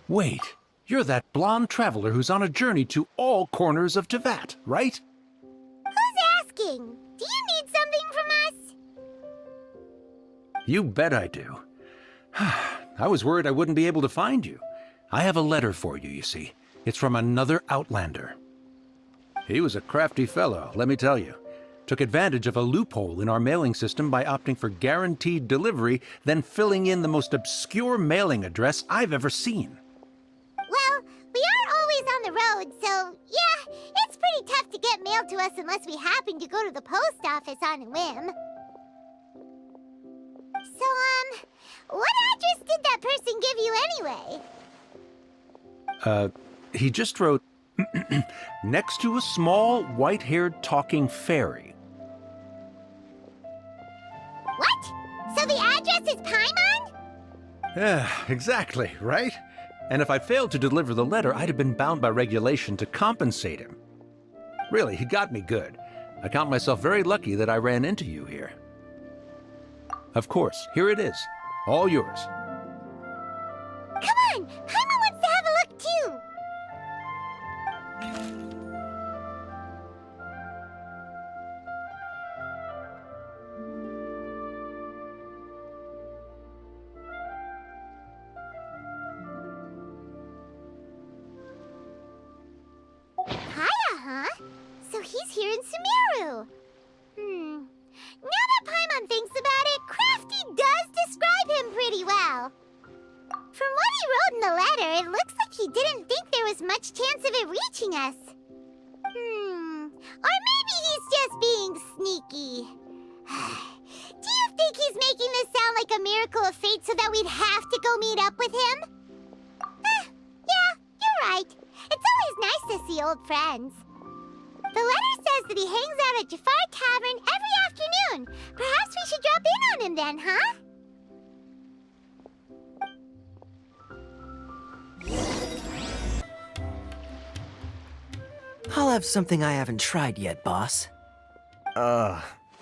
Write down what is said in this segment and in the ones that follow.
Wait, you're that blonde traveler who's on a journey to all corners of Teyvat, right? Who's asking? Do you need something from us? You bet I do. I was worried I wouldn't be able to find you. I have a letter for you, you see. It's from another Outlander. He was a crafty fellow, let me tell you. Took advantage of a loophole in our mailing system by opting for guaranteed delivery, then filling in the most obscure mailing address I've ever seen. Well, we are always on the road, so yeah, it's pretty tough to get mail to us unless we happen to go to the post office on a whim. So, what address did that person give you anyway? He just wrote, next to a small, white-haired talking fairy. What? So the address is Paimon? Yeah, exactly, right? And if I failed to deliver the letter, I'd have been bound by regulation to compensate him. Really, he got me good. I count myself very lucky that I ran into you here. Of course, here it is. All yours. Come on! Paimon wants to have a look too! Kaya, huh? So he's here in Sumeru. Now that Paimon thinks about it, Crafty does describe him pretty well. From what he wrote in the letter, it looks like he didn't think there was much chance of it reaching us. Or maybe he's just being sneaky. Do you think he's making this sound like a miracle of fate so that we'd have to go meet up with him? Yeah, you're right. It's always nice to see old friends. The letter says that he hangs out at Jafar Tavern every afternoon. Perhaps we should drop in on him then, huh? I'll have something I haven't tried yet, boss.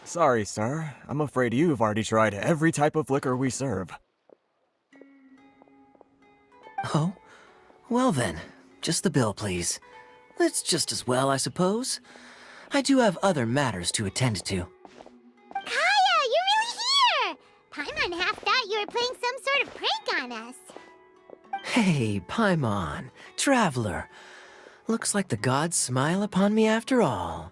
Sorry, sir. I'm afraid you've already tried every type of liquor we serve. Oh? Well then, just the bill, please. It's just as well, I suppose. I do have other matters to attend to. Kaya, you're really here! Paimon half thought you were playing some sort of prank on us. Hey, Paimon, traveler. Looks like the gods smile upon me after all.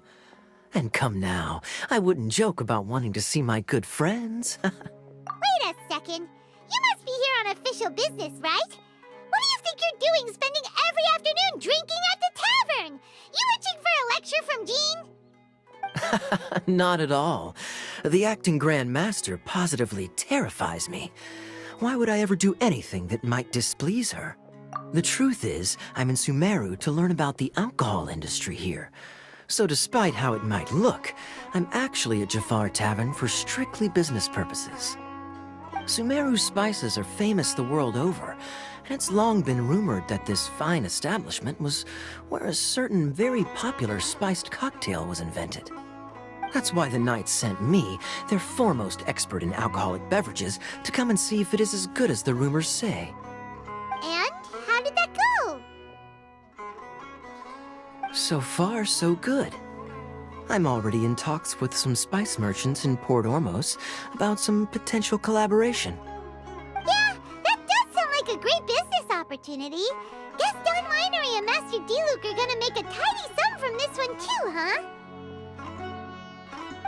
And come now, I wouldn't joke about wanting to see my good friends. Wait a second. You must be here on official business, right? What do you think you're doing spending every afternoon drinking at the tavern? You itching for a lecture from Jean? Not at all. The acting Grand Master positively terrifies me. Why would I ever do anything that might displease her? The truth is, I'm in Sumeru to learn about the alcohol industry here. So despite how it might look, I'm actually at Jafar Tavern for strictly business purposes. Sumeru's spices are famous the world over, and it's long been rumored that this fine establishment was where a certain very popular spiced cocktail was invented. That's why the Knights sent me, their foremost expert in alcoholic beverages, to come and see if it is as good as the rumors say. And how did that go? So far, so good. I'm already in talks with some spice merchants in Port Ormos about some potential collaboration. Yeah, that does sound like a great business opportunity. Guess Don Winery and Master D-Luke are gonna make a tidy sum from this one too, huh?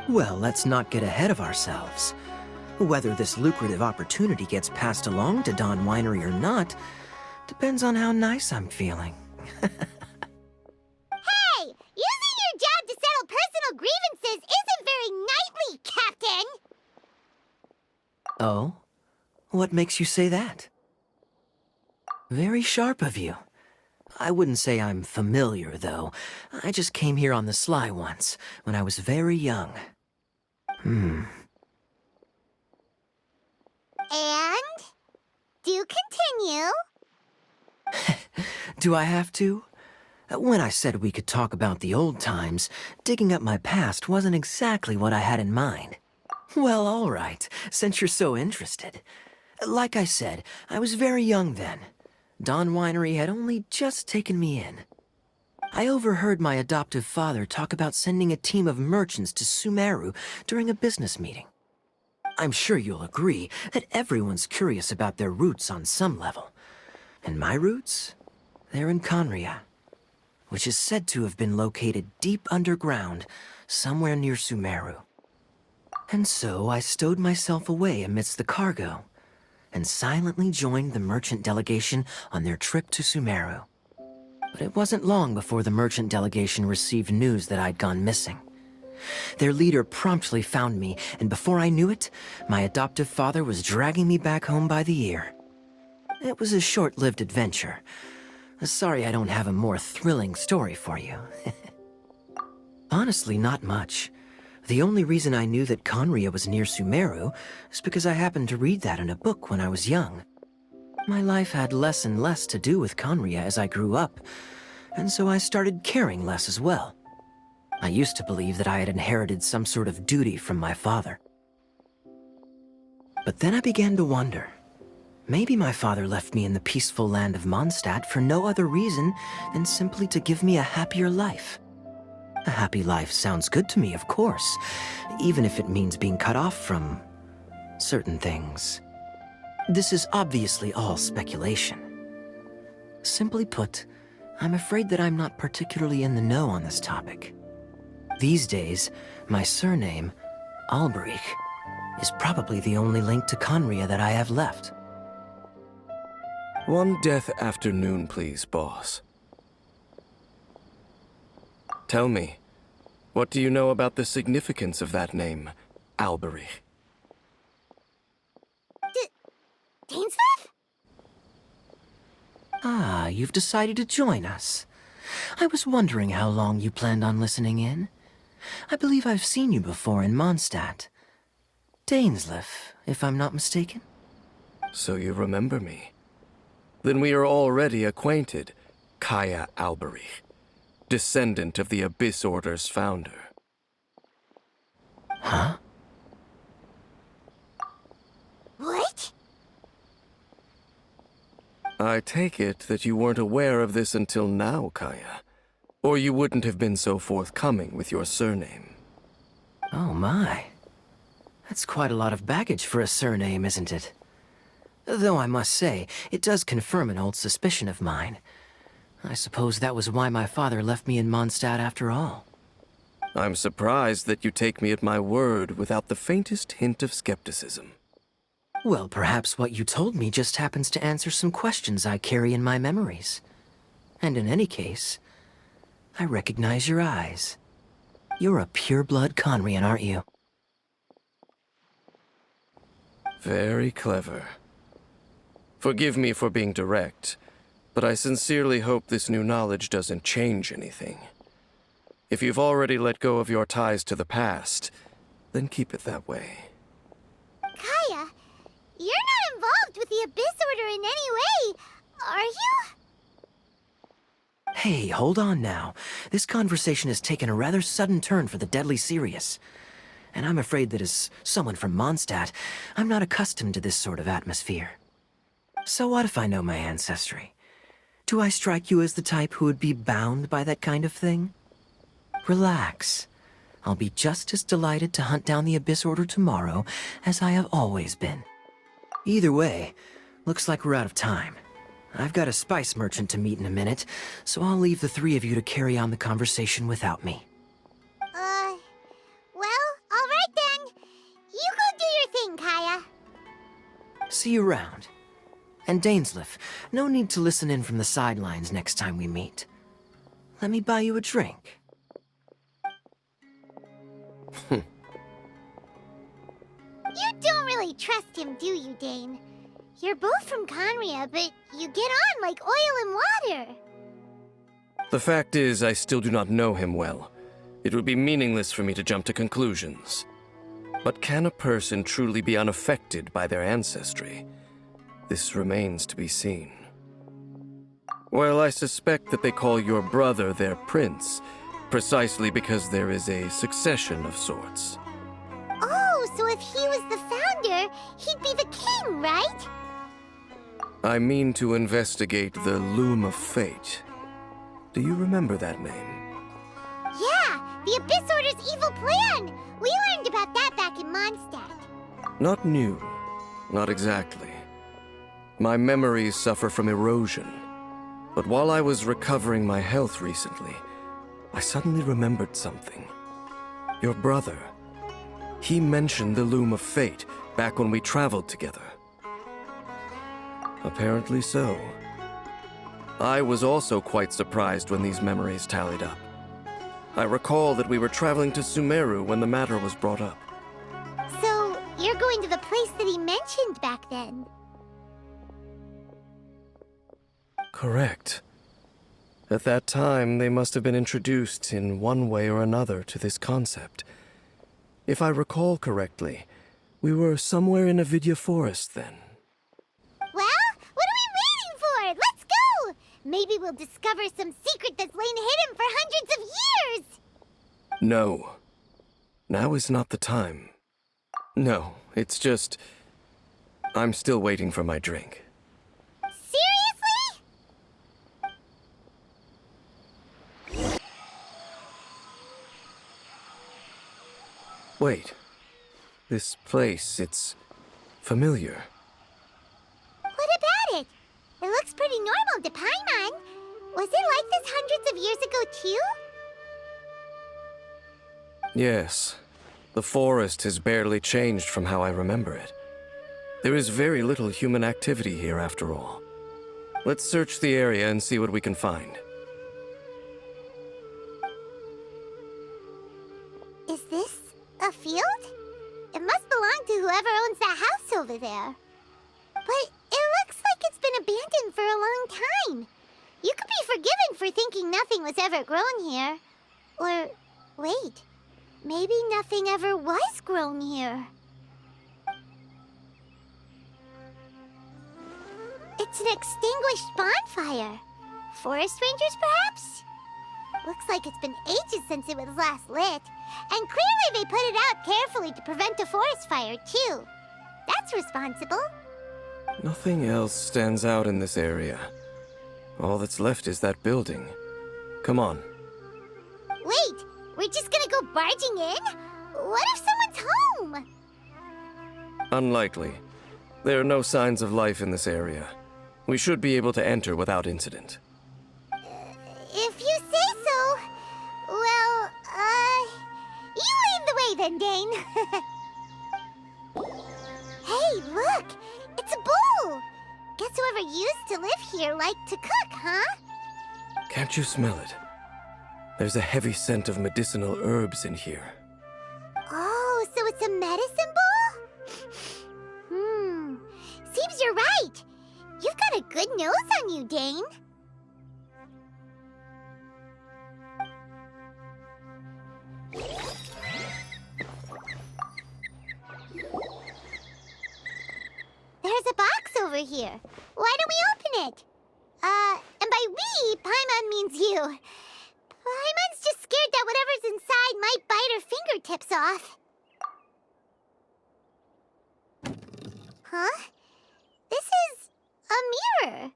Well, let's not get ahead of ourselves. Whether this lucrative opportunity gets passed along to Don Winery or not depends on how nice I'm feeling. Hey, using your job to settle personal grievances isn't very knightly, Captain! Oh? What makes you say that? Very sharp of you. I wouldn't say I'm familiar, though. I just came here on the sly once, when I was very young. And? Do continue. Do I have to? When I said we could talk about the old times, digging up my past wasn't exactly what I had in mind. Well, all right, since you're so interested. Like I said, I was very young then. Dawn Winery had only just taken me in. I overheard my adoptive father talk about sending a team of merchants to Sumeru during a business meeting. I'm sure you'll agree that everyone's curious about their roots on some level. And my roots? They're in Conria, which is said to have been located deep underground, somewhere near Sumeru. And so I stowed myself away amidst the cargo, and silently joined the merchant delegation on their trip to Sumeru. But it wasn't long before the merchant delegation received news that I'd gone missing. Their leader promptly found me, and before I knew it, my adoptive father was dragging me back home by the ear. It was a short-lived adventure. Sorry I don't have a more thrilling story for you. Honestly, not much. The only reason I knew that Conria was near Sumeru is because I happened to read that in a book when I was young. My life had less and less to do with Conria as I grew up, and so I started caring less as well. I used to believe that I had inherited some sort of duty from my father. But then I began to wonder. Maybe my father left me in the peaceful land of Mondstadt for no other reason than simply to give me a happier life. A happy life sounds good to me, of course, even if it means being cut off from certain things. This is obviously all speculation. Simply put, I'm afraid that I'm not particularly in the know on this topic. These days, my surname, Alberich, is probably the only link to Conria that I have left. One death afternoon, please, boss. Tell me, what do you know about the significance of that name, Alberich? Dainsleif? Ah, you've decided to join us. I was wondering how long you planned on listening in. I believe I've seen you before in Mondstadt. Dainsleif, if I'm not mistaken. So you remember me. Then we are already acquainted, Kaya Alberich, descendant of the Abyss Order's founder. Huh? What? I take it that you weren't aware of this until now, Kaya. Or you wouldn't have been so forthcoming with your surname. Oh my. That's quite a lot of baggage for a surname, isn't it? Though I must say, it does confirm an old suspicion of mine. I suppose that was why my father left me in Mondstadt after all. I'm surprised that you take me at my word without the faintest hint of skepticism. Well, perhaps what you told me just happens to answer some questions I carry in my memories. And in any case, I recognize your eyes. You're a pure-blood Conrian, aren't you? Very clever. Forgive me for being direct, but I sincerely hope this new knowledge doesn't change anything. If you've already let go of your ties to the past, then keep it that way. Kaya, you're not involved with the Abyss Order in any way, are you? Hey, hold on now. This conversation has taken a rather sudden turn for the deadly serious. And I'm afraid that as someone from Mondstadt, I'm not accustomed to this sort of atmosphere. So what if I know my ancestry? Do I strike you as the type who would be bound by that kind of thing? Relax. I'll be just as delighted to hunt down the Abyss Order tomorrow as I have always been. Either way, looks like we're out of time. I've got a spice merchant to meet in a minute, so I'll leave the three of you to carry on the conversation without me. Well, all right then. You go do your thing, Kaya. See you around. And Dainsleif, no need to listen in from the sidelines next time we meet. Let me buy you a drink. You don't really trust him, do you, Dane? You're both from Conria, but you get on like oil and water. The fact is, I still do not know him well. It would be meaningless for me to jump to conclusions. But can a person truly be unaffected by their ancestry? This remains to be seen. Well, I suspect that they call your brother their prince, precisely because there is a succession of sorts. Oh, so if he was the founder, he'd be the king, right? I mean to investigate the Loom of Fate. Do you remember that name? Yeah, the Abyss Order's evil plan! We learned about that back in Mondstadt. Not new. Not exactly. My memories suffer from erosion. But while I was recovering my health recently, I suddenly remembered something. Your brother. He mentioned the Loom of Fate back when we traveled together. Apparently so. I was also quite surprised when these memories tallied up. I recall that we were traveling to Sumeru when the matter was brought up. So, you're going to the place that he mentioned back then? Correct. At that time, they must have been introduced in one way or another to this concept. If I recall correctly, we were somewhere in Avidya Forest then. Well, what are we waiting for? Let's go! Maybe we'll discover some secret that's lain hidden for hundreds of years! No. Now is not the time. No, it's just... I'm still waiting for my drink. Seriously? Wait. This place, it's familiar. What about it? It looks pretty normal to Paimon. Was it like this hundreds of years ago, too? Yes. The forest has barely changed from how I remember it. There is very little human activity here after all. Let's search the area and see what we can find. Is this a field? It must belong to whoever owns that house over there. But it looks like it's been abandoned for a long time. You could be forgiven for thinking nothing was ever grown here. Or, wait, maybe nothing ever was grown here. It's an extinguished bonfire. Forest rangers, perhaps? Looks like it's been ages since it was last lit. And clearly they put it out carefully to prevent a forest fire, too. That's responsible. Nothing else stands out in this area. All that's left is that building. Come on. Wait, we're just gonna go barging in? What if someone's home? Unlikely. There are no signs of life in this area. We should be able to enter without incident. If you say so. Well, you lead the way then, Dane. Hey, look! It's a bull! Guess whoever used to live here liked to cook, huh? Can't you smell it? There's a heavy scent of medicinal herbs in here. Oh, so it's a medicine bowl? Seems you're right. You've got a good nose on you, Dane. There's a box over here. Why don't we open it? And by we, Paimon means you. Paimon's just scared that whatever's inside might bite her fingertips off. Huh? This is a mirror.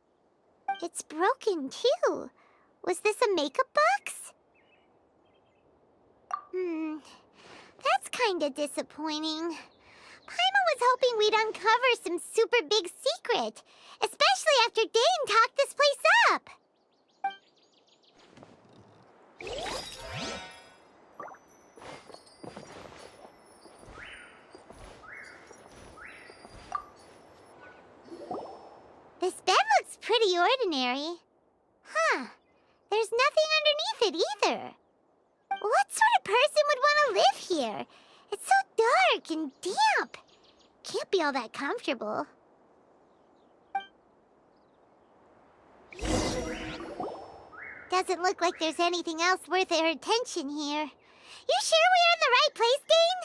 It's broken, too. Was this a makeup box? That's kinda disappointing. Paimon was hoping we'd uncover some super big secret, especially after Dane talked this place up. This bed looks pretty ordinary. Huh. There's nothing underneath it either. What sort of person would want to live here? It's so dark and damp. Can't be all that comfortable. Doesn't look like there's anything else worth our attention here. You sure we're in the right place, Dane?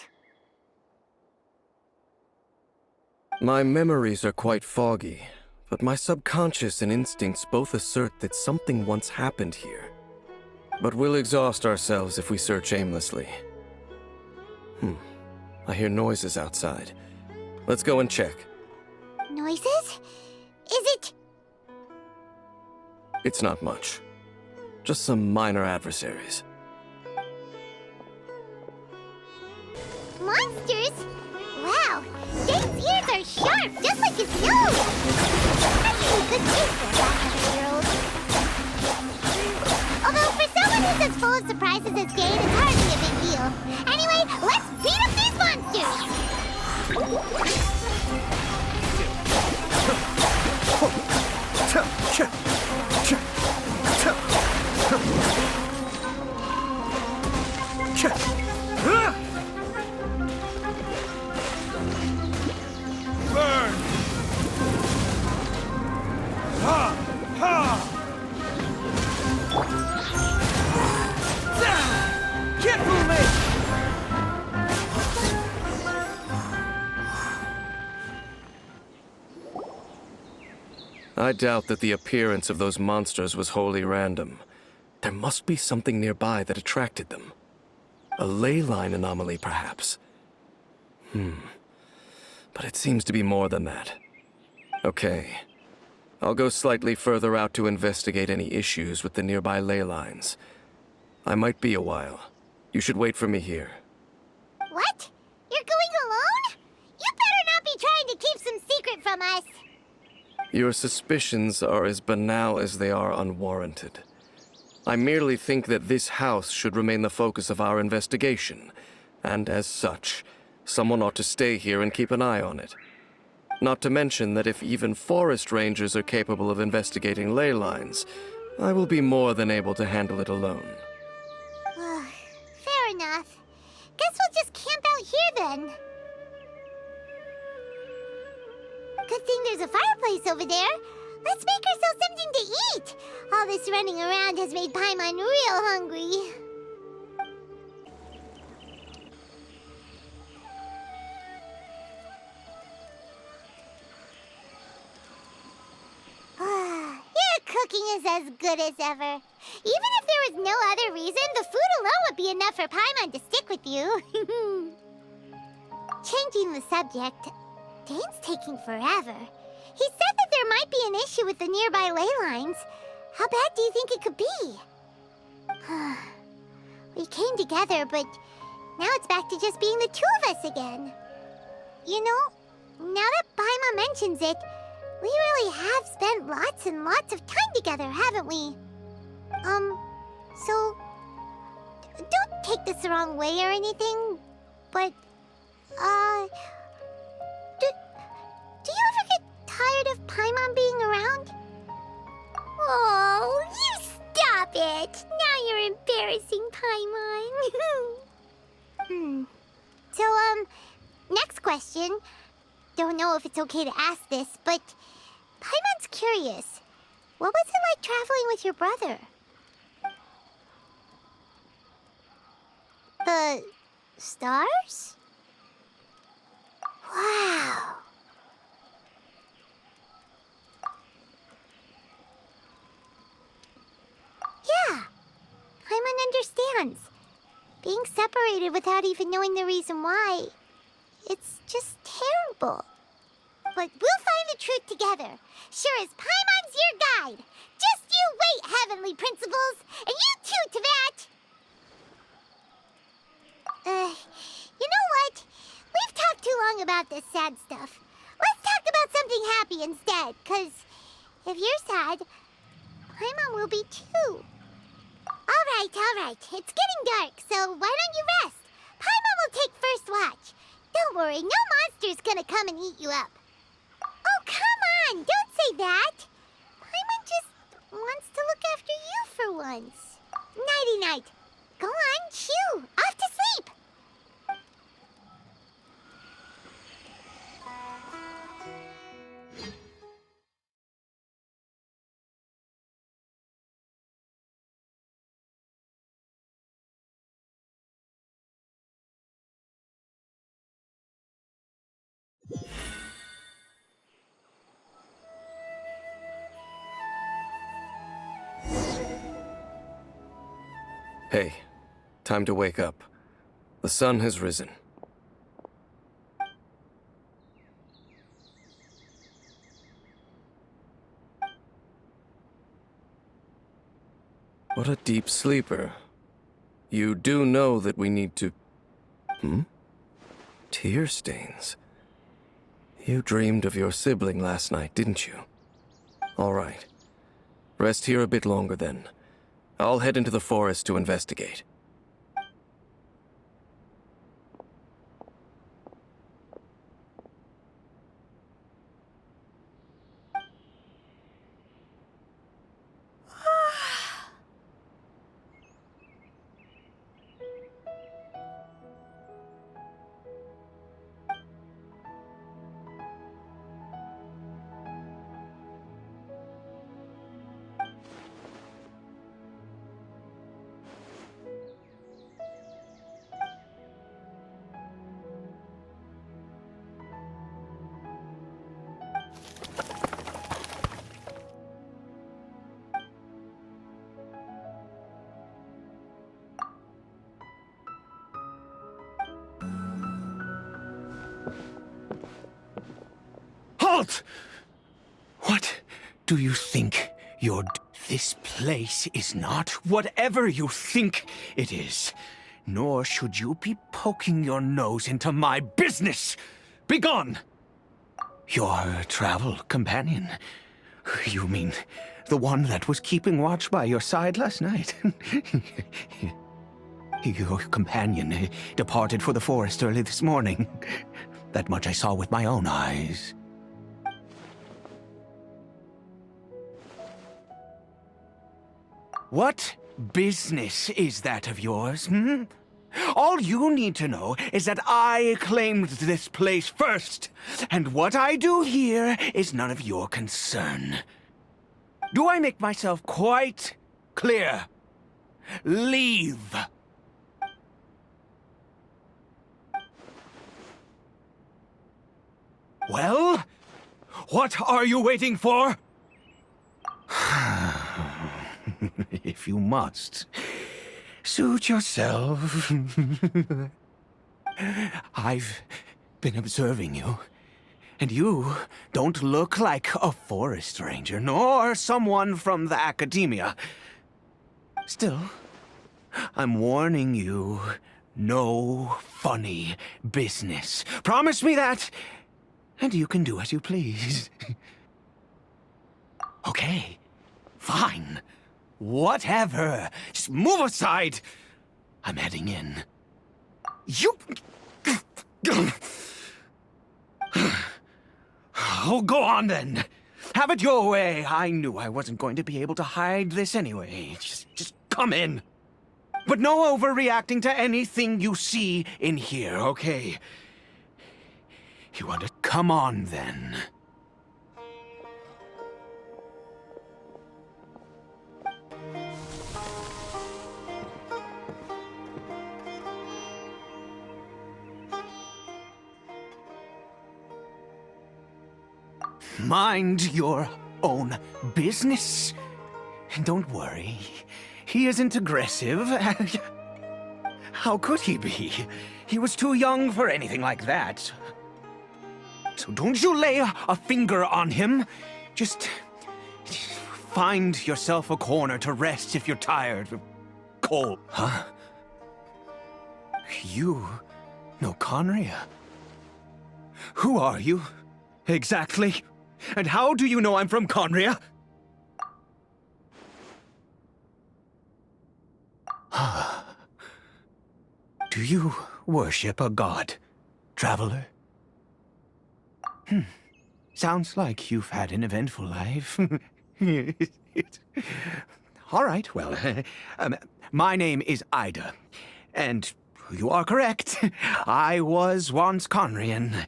My memories are quite foggy, but my subconscious and instincts both assert that something once happened here. But we'll exhaust ourselves if we search aimlessly. I hear noises outside. Let's go and check. Noises? Is it? It's not much. Just some minor adversaries. Monsters? Wow, Dane's ears are sharp, just like his nose! Actually, a good case for a 500-year-old. Although, for someone who's as full of surprises as Dane, it's hardly a big deal. Anyway, let's beat up these monsters! Burn! Ha! Ha! Can't fool me! I doubt that the appearance of those monsters was wholly random. There must be something nearby that attracted them. A ley line anomaly, perhaps. But it seems to be more than that. Okay. I'll go slightly further out to investigate any issues with the nearby ley lines. I might be a while. You should wait for me here. What? You're going alone? You better not be trying to keep some secret from us. Your suspicions are as banal as they are unwarranted. I merely think that this house should remain the focus of our investigation, and as such, someone ought to stay here and keep an eye on it. Not to mention that if even forest rangers are capable of investigating ley lines, I will be more than able to handle it alone. Fair enough. Guess we'll just camp out here then. Good thing there's a fireplace over there. Let's make ourselves something to eat. All this running around has made Paimon real hungry. Your cooking is as good as ever. Even if there was no other reason, the food alone would be enough for Paimon to stick with you. Changing the subject, Dane's taking forever. He said that there might be an issue with the nearby ley lines. How bad do you think it could be? We came together, but now it's back to just being the two of us again. You know, now that Paimon mentions it, we really have spent lots and lots of time together, haven't we? So, don't take this the wrong way or anything, but, do you ever get tired of Paimon being around? Oh, you stop it! Now you're embarrassing Paimon. So, next question. Don't know if it's okay to ask this, but Paimon's curious. What was it like traveling with your brother? The stars? Wow. Yeah, Paimon understands. Being separated without even knowing the reason why, it's just terrible. But we'll find the truth together. Sure as Paimon's your guide. Just you wait, heavenly principles, and you too, Teyvat. You know what? We've talked too long about this sad stuff. Let's talk about something happy instead, 'cause if you're sad, Paimon will be too. All right. It's getting dark, so why don't you rest? Paimon will take first watch. Don't worry, no monster's gonna come and eat you up. Oh, come on! Don't say that! Paimon just wants to look after you for once. Nighty-night. Go on, shoo! Off to sleep! Hey, time to wake up. The sun has risen. What a deep sleeper. You do know that we need to... Tear stains. You dreamed of your sibling last night, didn't you? All right. Rest here a bit longer then. I'll head into the forest to investigate. Halt! What do you think you're... This place is not whatever you think it is. Nor should you be poking your nose into my business. Begone! Your travel companion. You mean the one that was keeping watch by your side last night? Your companion departed for the forest early this morning. That much I saw with my own eyes. What business is that of yours, All you need to know is that I claimed this place first, and what I do here is none of your concern. Do I make myself quite clear? Leave. Well, what are you waiting for? If you must, suit yourself. I've been observing you, and you don't look like a forest ranger, nor someone from the academia. Still, I'm warning you, no funny business. Promise me that, and you can do as you please. Okay, fine. Whatever. Just move aside. I'm heading in. You... Oh, go on then. Have it your way. I knew I wasn't going to be able to hide this anyway. Just come in. But no overreacting to anything you see in here, okay? You want to... Come on then. Mind your own business. Don't worry. He isn't aggressive. How could he be? He was too young for anything like that. So don't you lay a finger on him. Just find yourself a corner to rest if you're tired. Cold. Huh? You know Conria? Who are you? Exactly. And how do you know I'm from Conria? Do you worship a god, traveler? Sounds like you've had an eventful life. All right, well, my name is Ida, and you are correct. I was once Conrian.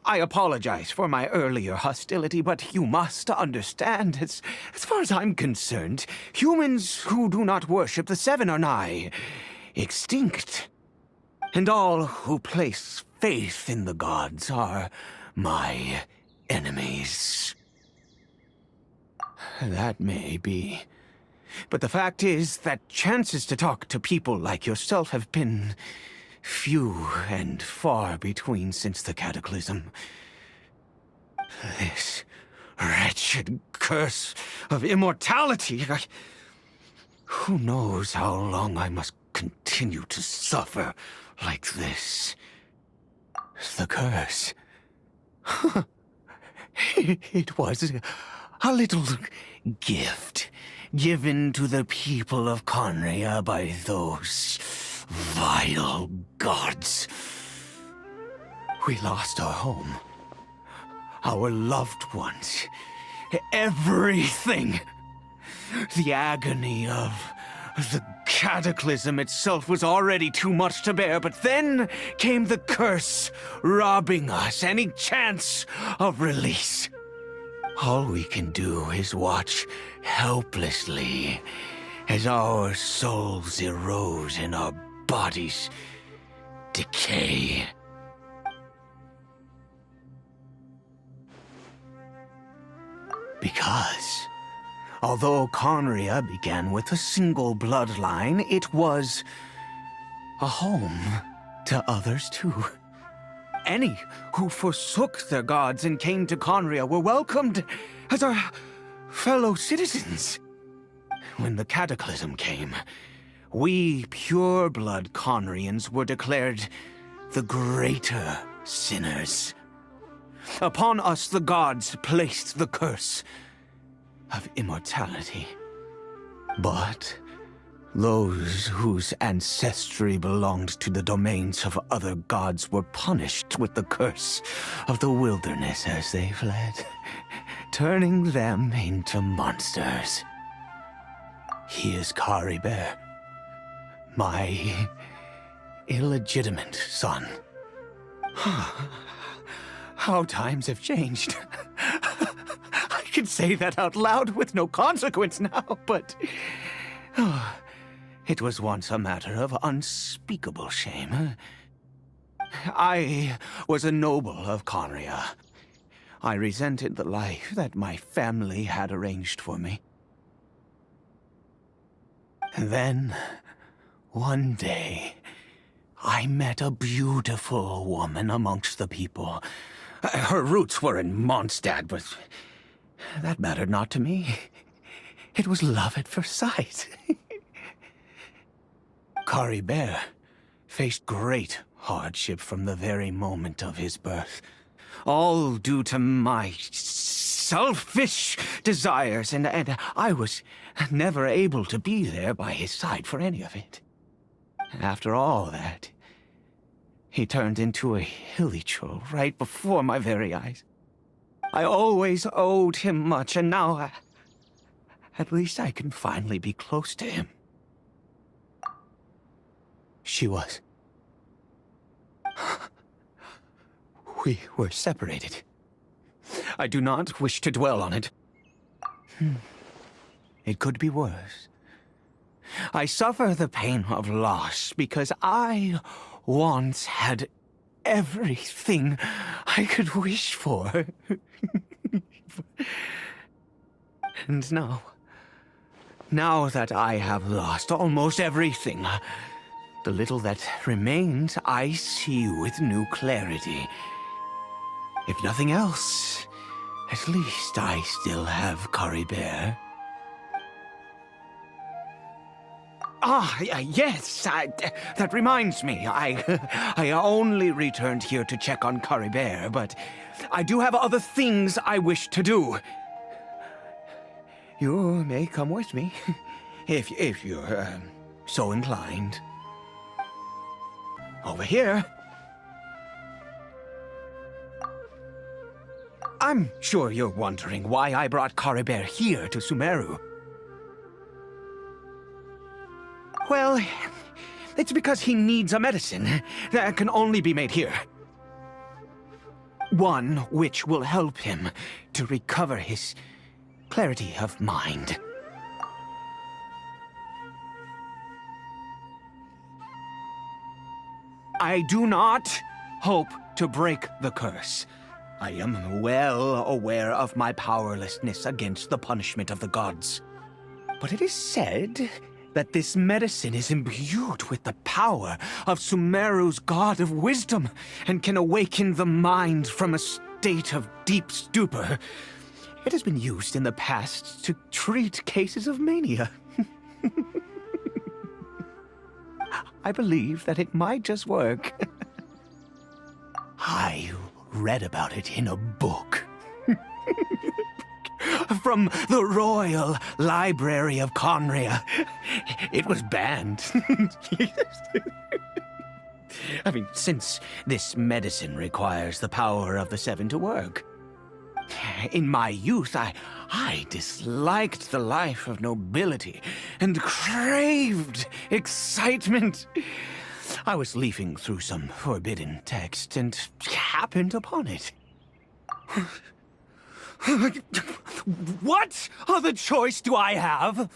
I apologize for my earlier hostility, but you must understand, as far as I'm concerned, humans who do not worship the Seven are nigh extinct. And all who place faith in the gods are my enemies. That may be. But the fact is that chances to talk to people like yourself have been few and far between since the cataclysm. This wretched curse of immortality, Who knows how long I must continue to suffer like this? The curse. It was a little gift given to the people of Conria by those vile gods. We lost our home, our loved ones, everything. The agony of the cataclysm itself was already too much to bear, but then came the curse, robbing us any chance of release. All we can do is watch helplessly as our souls erode and our bodies decay. Because although Conria began with a single bloodline, it was a home to others too. Any who forsook their gods and came to Conria were welcomed as our fellow citizens. When the cataclysm came, we pure-blood Conrians were declared the greater sinners. Upon us the gods placed the curse of immortality. But those whose ancestry belonged to the domains of other gods were punished with the curse of the wilderness as they fled, turning them into monsters. He is Caribert, my illegitimate son. How times have changed. I can say that out loud with no consequence now, but it was once a matter of unspeakable shame. I was a noble of Conria. I resented the life that my family had arranged for me. Then, one day, I met a beautiful woman amongst the people. Her roots were in Mondstadt, but that mattered not to me. It was love at first sight. Caribert faced great hardship from the very moment of his birth. All due to my selfish desires, and I was never able to be there by his side for any of it. After all that, he turned into a hilly troll right before my very eyes. I always owed him much, and now at least I can finally be close to him. She was. We were separated. I do not wish to dwell on it. It could be worse. I suffer the pain of loss because I once had everything I could wish for. And now that I have lost almost everything, the little that remains I see with new clarity. If nothing else, at least I still have Caribert. Yes, that reminds me. I only returned here to check on Caribert, but I do have other things I wish to do. You may come with me, if you're so inclined. Over here. I'm sure you're wondering why I brought Caribert here to Sumeru. Well, it's because he needs a medicine that can only be made here. One which will help him to recover his clarity of mind. I do not hope to break the curse. I am well aware of my powerlessness against the punishment of the gods. But it is said that this medicine is imbued with the power of Sumeru's god of wisdom and can awaken the mind from a state of deep stupor. It has been used in the past to treat cases of mania. I believe that it might just work. I read about it in a book. From the Royal Library of Conria. It was banned. I mean, since this medicine requires the power of the Seven to work. In my youth, I disliked the life of nobility and craved excitement. I was leafing through some forbidden text and happened upon it. What other choice do I have?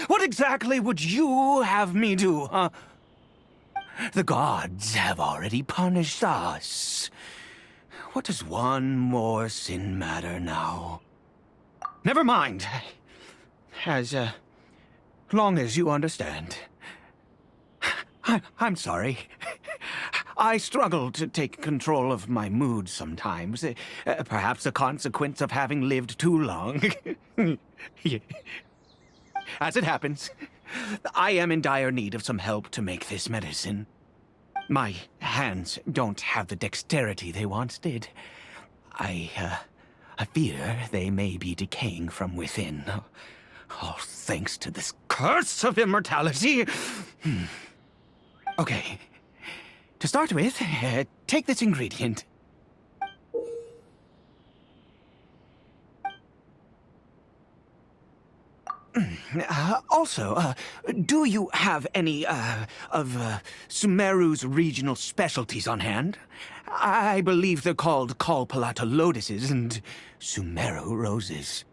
What exactly would you have me do, huh? The gods have already punished us. What does one more sin matter now? Never mind. As long as you understand. I'm sorry. I struggle to take control of my mood sometimes. Perhaps a consequence of having lived too long. As it happens, I am in dire need of some help to make this medicine. My hands don't have the dexterity they once did. I fear they may be decaying from within. All thanks to this curse of immortality. Okay. To start with, take this ingredient. Also, do you have any, of Sumeru's regional specialties on hand? I believe they're called Kalpalata lotuses and Sumeru roses.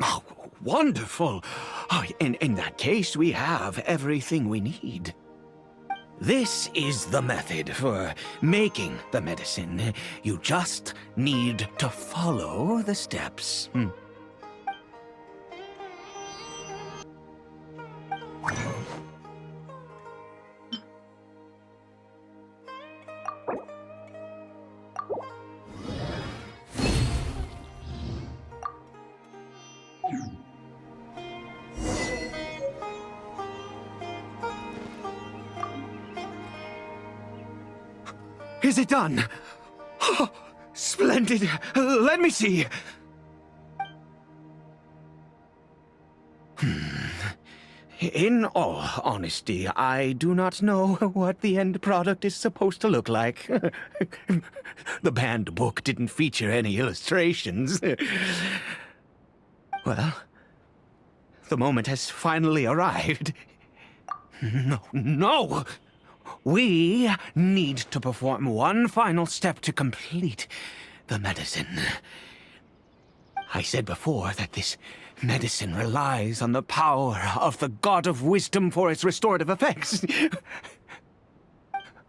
Oh, wonderful! Oh, in that case, we have everything we need. This is the method for making the medicine. You just need to follow the steps. Is it done? Oh, splendid. Let me see. In all honesty, I do not know what the end product is supposed to look like. The banned book didn't feature any illustrations. Well, the moment has finally arrived. No! We need to perform one final step to complete the medicine. I said before that this medicine relies on the power of the God of Wisdom for its restorative effects.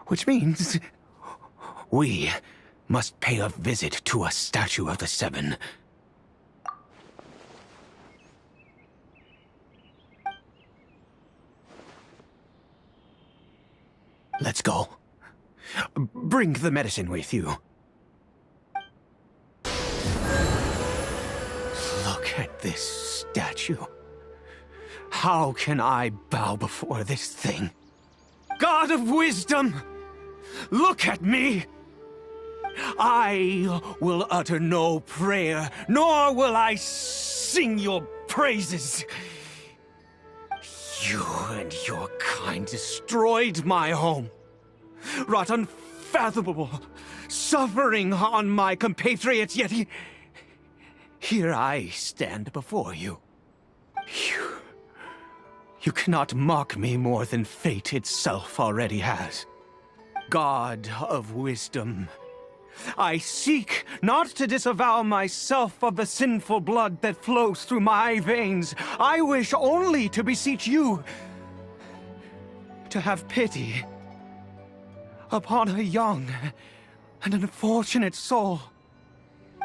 Which means we must pay a visit to a statue of the Seven. Let's go. Bring the medicine with you. Look at this statue. How can I bow before this thing? God of Wisdom! Look at me! I will utter no prayer, nor will I sing your praises. You and your kind destroyed my home, wrought unfathomable suffering on my compatriots, yet here I stand before you. You cannot mock me more than fate itself already has. God of Wisdom, I seek not to disavow myself of the sinful blood that flows through my veins. I wish only to beseech you to have pity upon a young and unfortunate soul.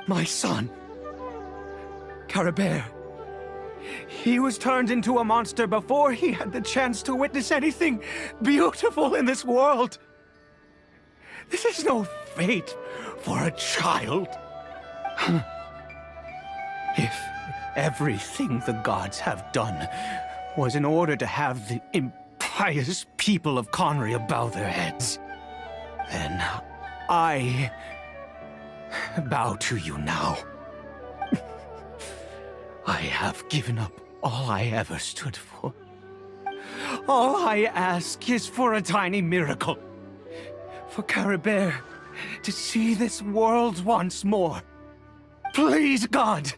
My son, Caribert. He was turned into a monster before he had the chance to witness anything beautiful in this world. This is no fate for a child. If everything the gods have done was in order to have the impious people of Conria bow their heads, then I bow to you now. I have given up all I ever stood for. All I ask is for a tiny miracle. For Caribert to see this world once more. Please, God!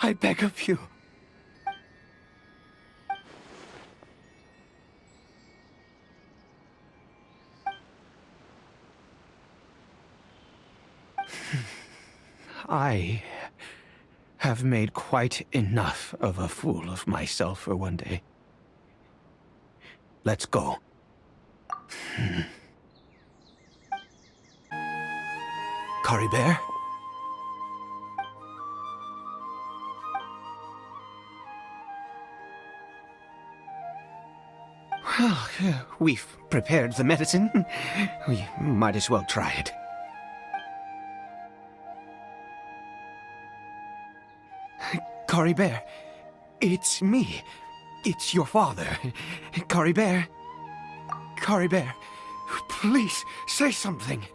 I beg of you. I have made quite enough of a fool of myself for one day. Let's go. Caribert? Well, we've prepared the medicine. We might as well try it. Caribert, it's me. It's your father. Caribert. Caribert, please say something.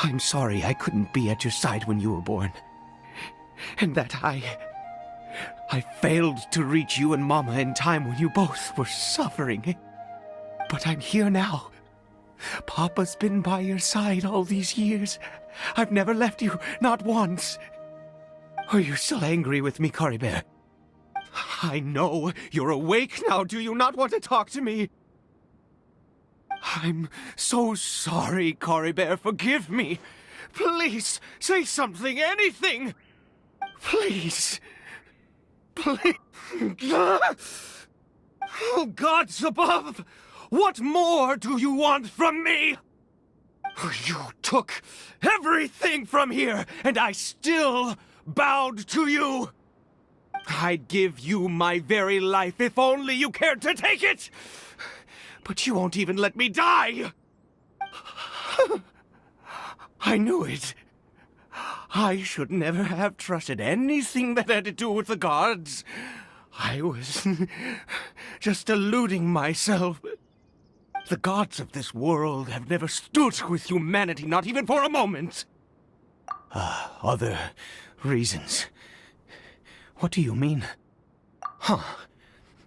I'm sorry I couldn't be at your side when you were born. And that I failed to reach you and Mama in time when you both were suffering. But I'm here now. Papa's been by your side all these years. I've never left you, not once. Are you still angry with me, Caribert? I know you're awake now. Do you not want to talk to me? I'm so sorry, Caribert. Forgive me. Please, say something, anything. Please. Please. Oh, gods above! What more do you want from me? You took everything from here, and I still bowed to you. I'd give you my very life if only you cared to take it. But you won't even let me die. I knew it. I should never have trusted anything that had to do with the gods. I was just deluding myself. The gods of this world have never stood with humanity, not even for a moment. Other reasons. What do you mean? Huh.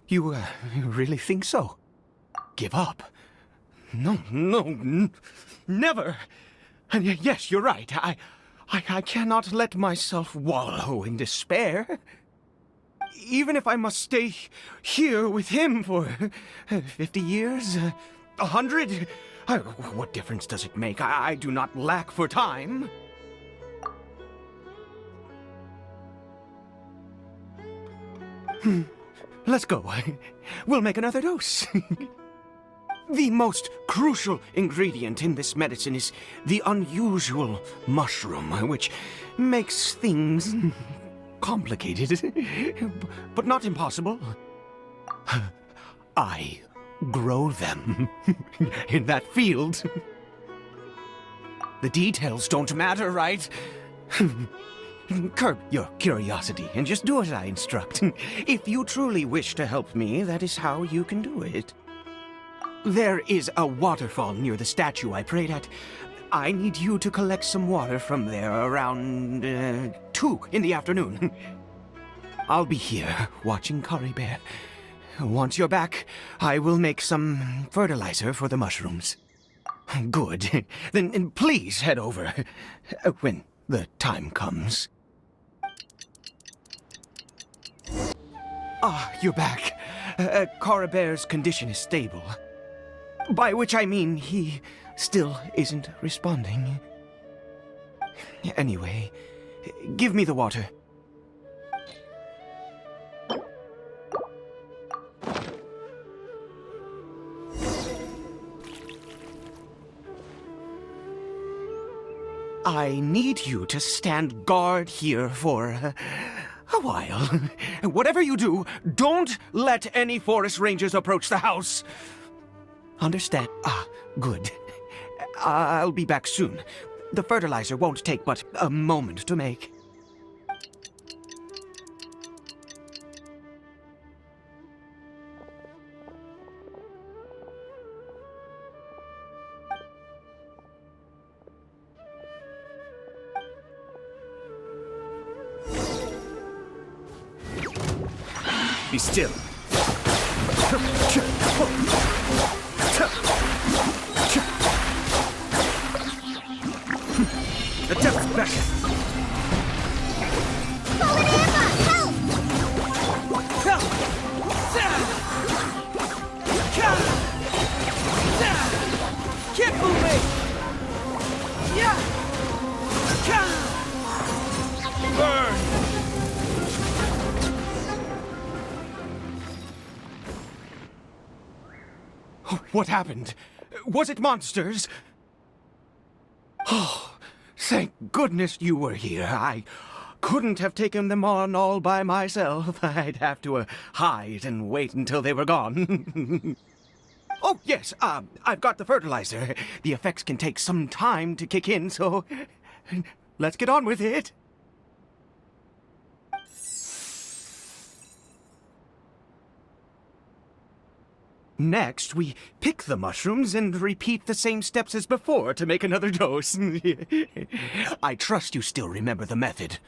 You really think so? Give up? No, never. And yes, you're right. I cannot let myself wallow in despair. Even if I must stay here with him for 50 years, 100, what difference does it make? I do not lack for time. Let's go. We'll make another dose. The most crucial ingredient in this medicine is the unusual mushroom, which makes things complicated, but not impossible. I grow them in that field. The details don't matter, right? Curb your curiosity and just do as I instruct. If you truly wish to help me, that is how you can do it. There is a waterfall near the statue I prayed at. I need you to collect some water from there around 2 in the afternoon. I'll be here watching Caribert. Once you're back, I will make some fertilizer for the mushrooms. Good. Then please head over when the time comes. Ah, you're back. Caribert's condition is stable. By which I mean he still isn't responding. Anyway, give me the water. I need you to stand guard here for a while. Whatever you do, don't let any forest rangers approach the house. Understand? Ah, good. I'll be back soon. The fertilizer won't take but a moment to make. Be still. The devil's back. Fallen Emma, help! Keep moving! Burn! What happened? Was it monsters? Oh, thank goodness you were here. I couldn't have taken them on all by myself. I'd have to hide and wait until they were gone. Oh, yes, I've got the fertilizer. The effects can take some time to kick in, so let's get on with it. Next, we pick the mushrooms and repeat the same steps as before to make another dose. I trust you still remember the method.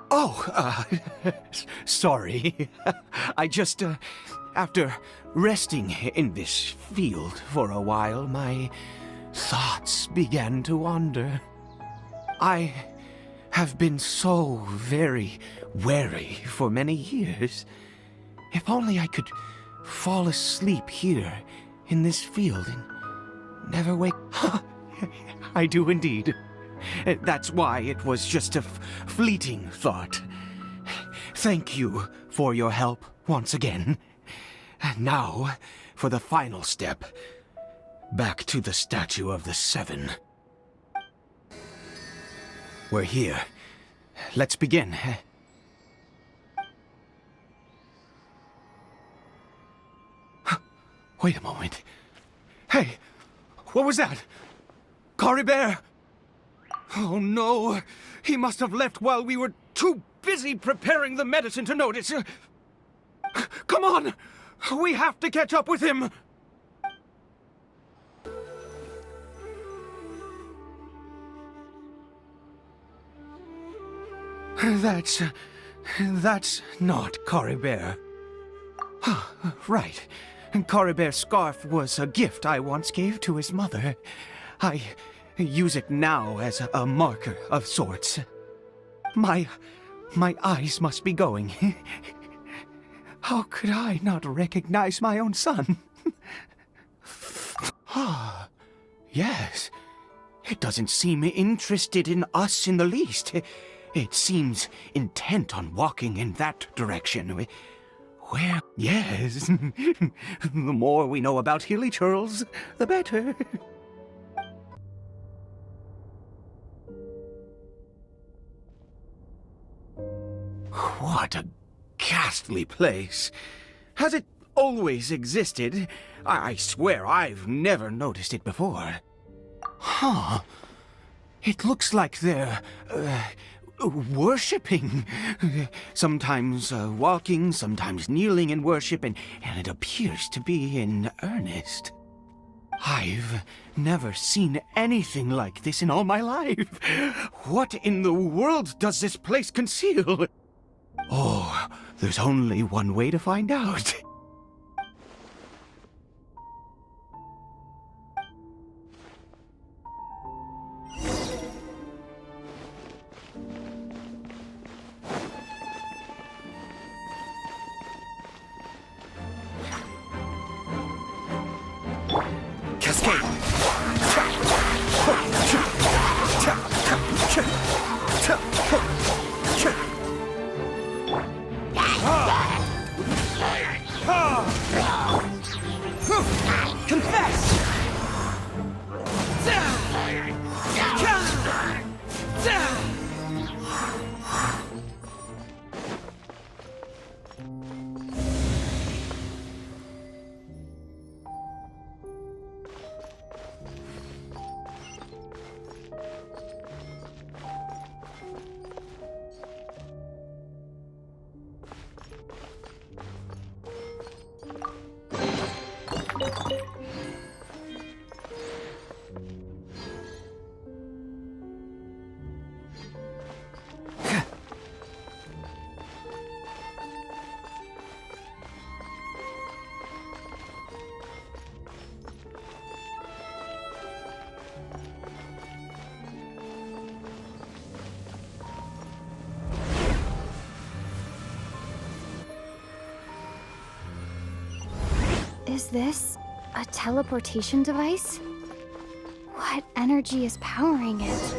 Oh, sorry. I just, after resting in this field for a while, my thoughts began to wander. I have been so very wary for many years. If only I could fall asleep here in this field and never wake... I do indeed. That's why it was just a fleeting thought. Thank you for your help once again. And now, for the final step. Back to the Statue of the Seven. We're here. Let's begin. Wait a moment. Hey, what was that? Caribert! Oh no, he must have left while we were too busy preparing the medicine to notice. Come on, we have to catch up with him. That's not Caribert. Right. Caribert's scarf was a gift I once gave to his mother. I use it now as a marker of sorts. My eyes must be going. How could I not recognize my own son? Ah, yes. It doesn't seem interested in us in the least. It seems intent on walking in that direction. Where? Yes. The more we know about Hilly Churls, the better. What a ghastly place. Has it always existed? I swear I've never noticed it before. Huh. It looks like they're, worshipping. Sometimes walking, sometimes kneeling in worship, and it appears to be in earnest. I've never seen anything like this in all my life. What in the world does this place conceal? Oh, there's only one way to find out. Cascade! Is this a teleportation device? What energy is powering it?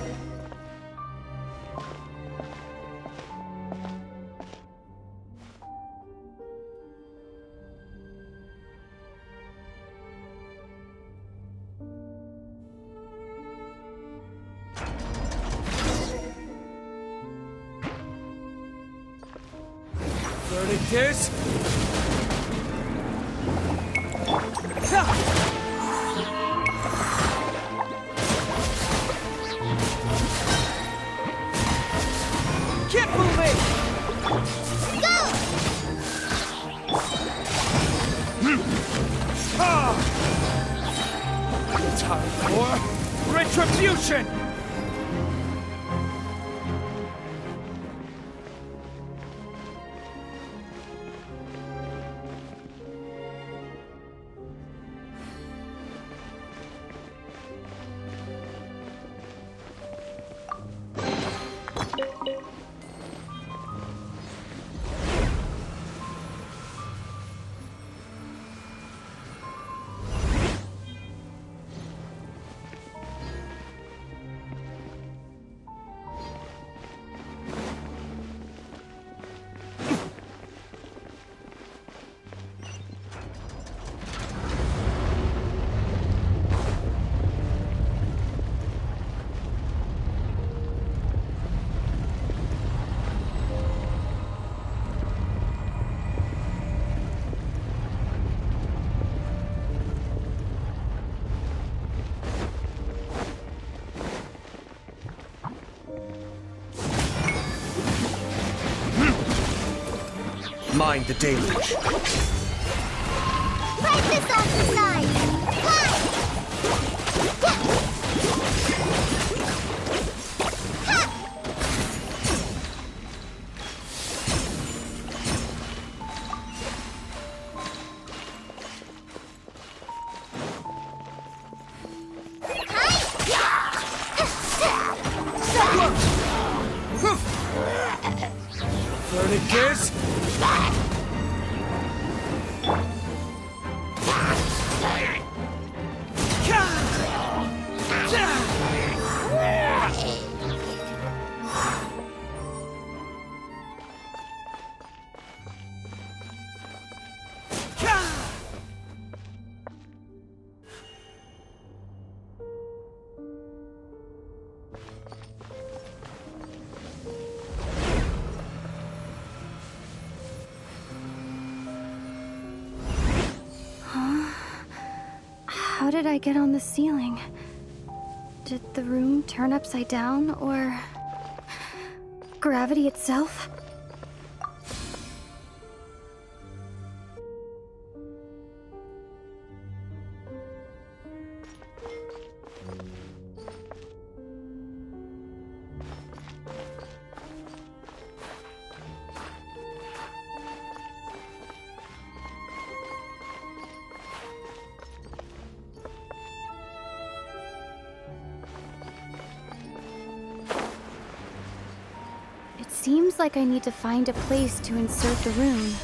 Verdict keep moving! Time for retribution! Mind the deluge. Wipe this off the side! Fly! Verdict is... How did I get on the ceiling? Did the room turn upside down, or gravity itself? It seems like I need to find a place to insert the rune.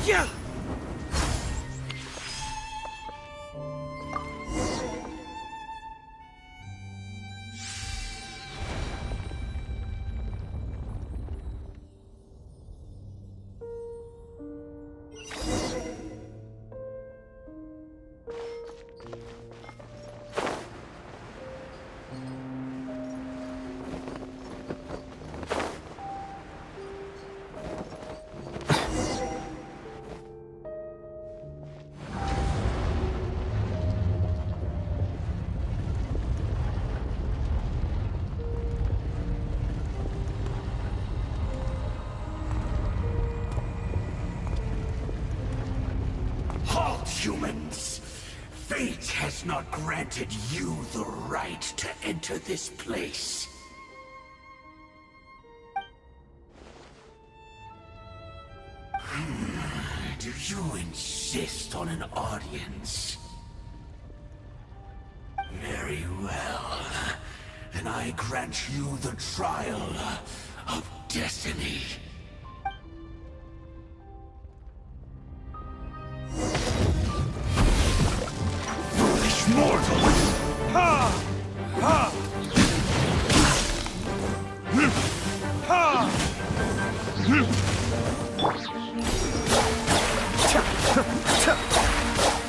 Yeah! Halt, humans! Fate has not granted you the right to enter this place. Do you insist on an audience? Very well. Then I grant you the trial of destiny. Foolish mortals! Ha! Ha! Ha!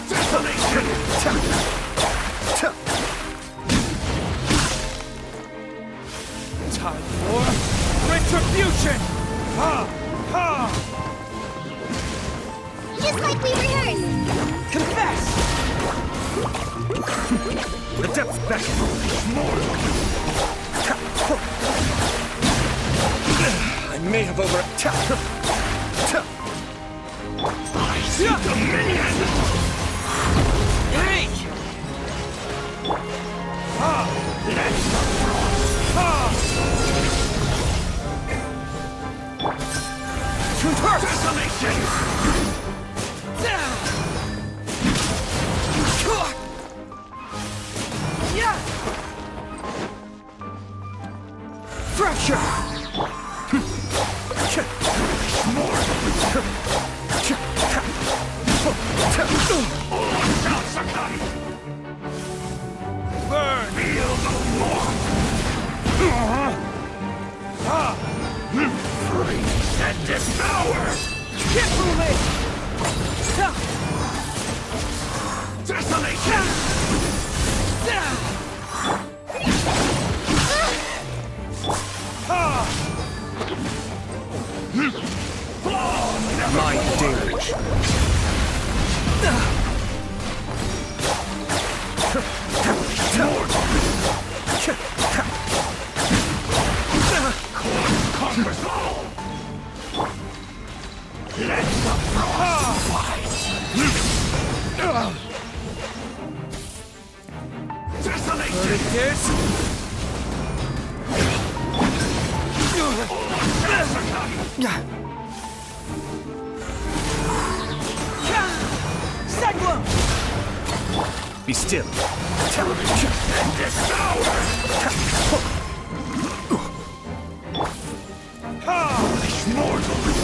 Desolation! Time for retribution! Ha! Ha! Just like we rehearsed! Confess! The depths back! I may have I see dominion! Hey! Ha! Let's the frost! Ha! Desolation! Yeah! Fracture! Burn! Feel no more! Freeze and devour! Get moving! Desolation! my damage. Conquers all! Let the frost fight! Desolation! Be still. And devour! Foolish mortals!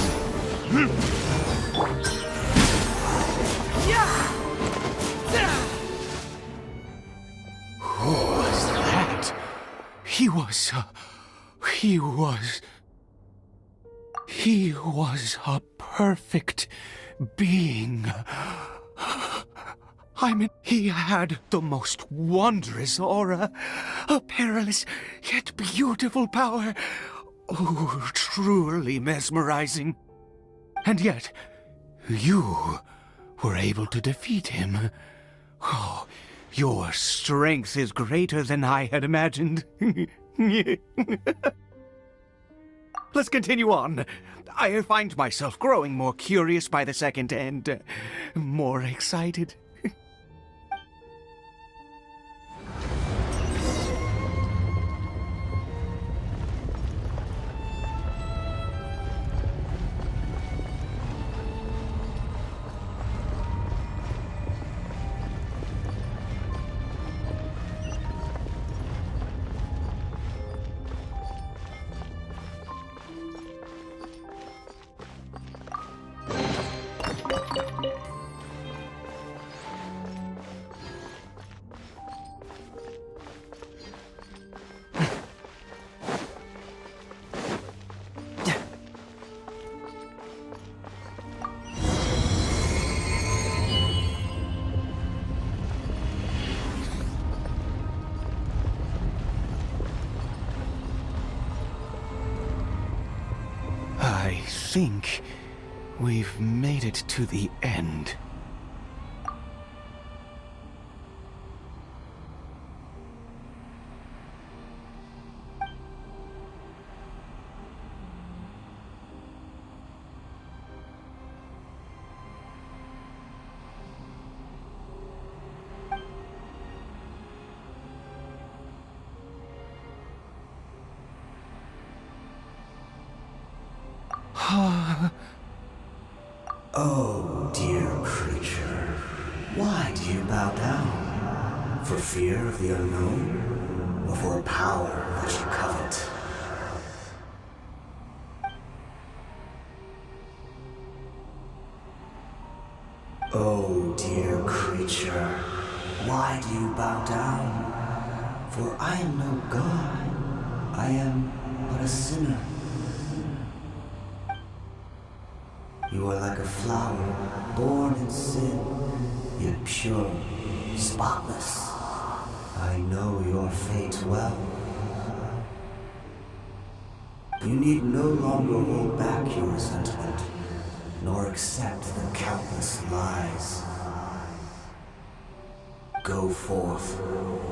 Who was that? He was a perfect being. I mean, he had the most wondrous aura, a perilous yet beautiful power. Oh, truly mesmerizing. And yet, you were able to defeat him. Oh, your strength is greater than I had imagined. Let's continue on. I find myself growing more curious by the second and more excited. think we've made it to the end. Oh, dear creature, why do you bow down? For fear of the unknown? Or for a power that you covet? Oh, dear creature, why do you bow down? For I am no god. I am but a sinner. You are like a flower, born in sin, yet pure, spotless. I know your fate well. You need no longer hold back your resentment, nor accept the countless lies. Go forth,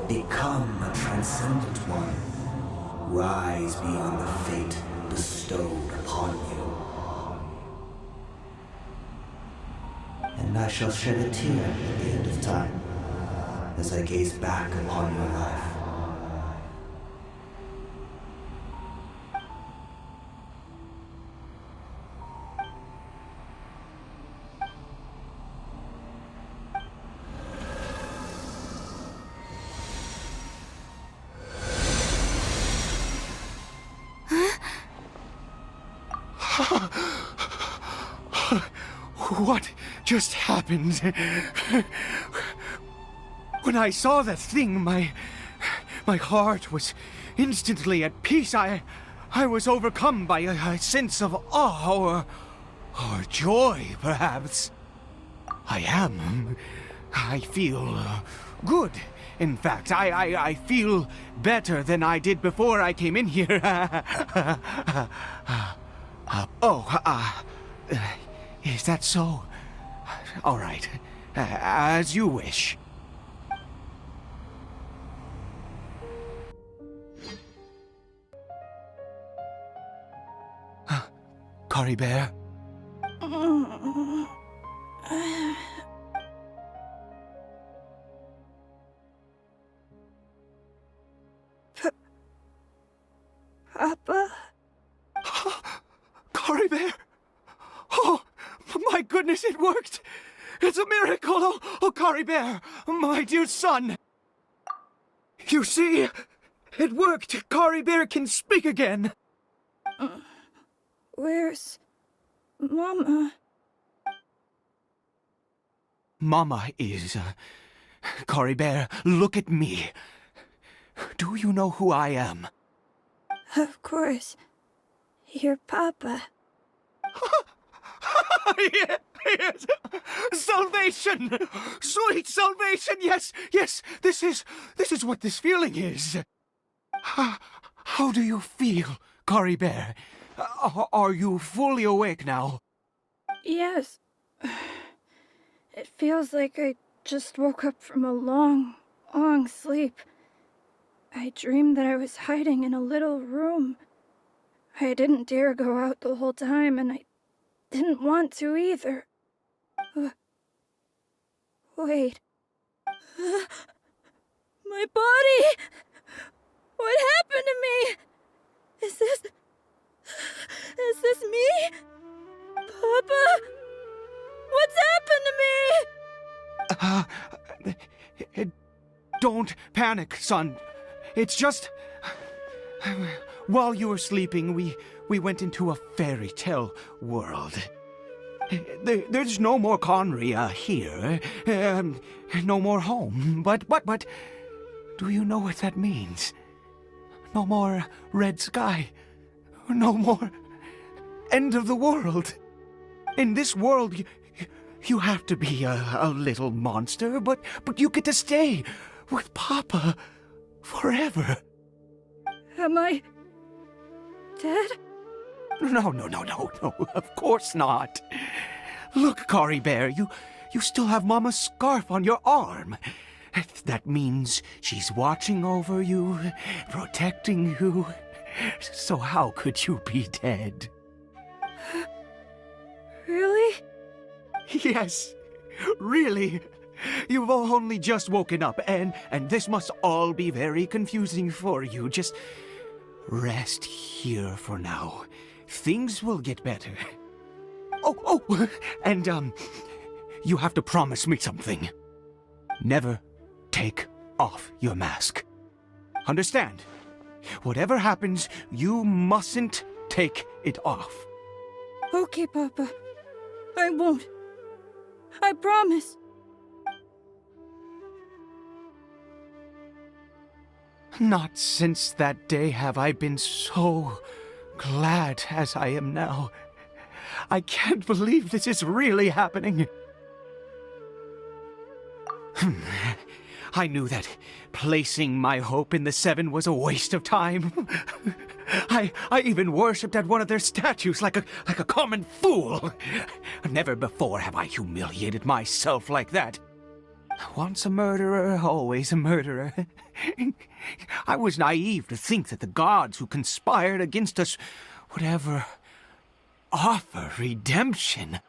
become a transcendent one. Rise beyond the fate bestowed upon you. And I shall shed a tear at the end of time, as I gaze back upon your life. What just happened? When I saw that thing, my heart was instantly at peace. I was overcome by a sense of awe or joy, perhaps. I feel good. In fact, I feel better than I did before I came in here. Is that so? All right. As you wish. Caribert? Papa? Caribert! Oh, my goodness, it worked! It's a miracle! Oh, Caribert, my dear son! You see, it worked! Caribert can speak again! Where's Mama? Mama is... Caribert, look at me. Do you know who I am? Of course. Your Papa. Yes! Salvation! Sweet salvation! Yes! This is what this feeling is. How do you feel, Caribert? Are you fully awake now? Yes. It feels like I just woke up from a long, long sleep. I dreamed that I was hiding in a little room. I didn't dare go out the whole time, and I didn't want to either. Wait. My body! What happened to me? Is this me? Papa? What's happened to me? Don't panic, son. It's just... While you were sleeping, we went into a fairy tale world. There's no more Conry here. No more home. But, do you know what that means? No more red sky. No more end of the world. In this world, you have to be a little monster, but you get to stay with Papa forever. Am I dead? No, of course not. Look, Caribert, you still have Mama's scarf on your arm. That means she's watching over you, protecting you. So how could you be dead? Really? Yes, really. You've only just woken up, and this must all be very confusing for you. Just rest here for now. Things will get better. Oh, and you have to promise me something. Never take off your mask. Understand? Whatever happens, you mustn't take it off. Okay, Papa. I won't. I promise. Not since that day have I been so glad as I am now. I can't believe this is really happening. I knew that placing my hope in the Seven was a waste of time. I even worshipped at one of their statues like a common fool. Never before have I humiliated myself like that. Once a murderer, always a murderer. I was naive to think that the gods who conspired against us would ever offer redemption.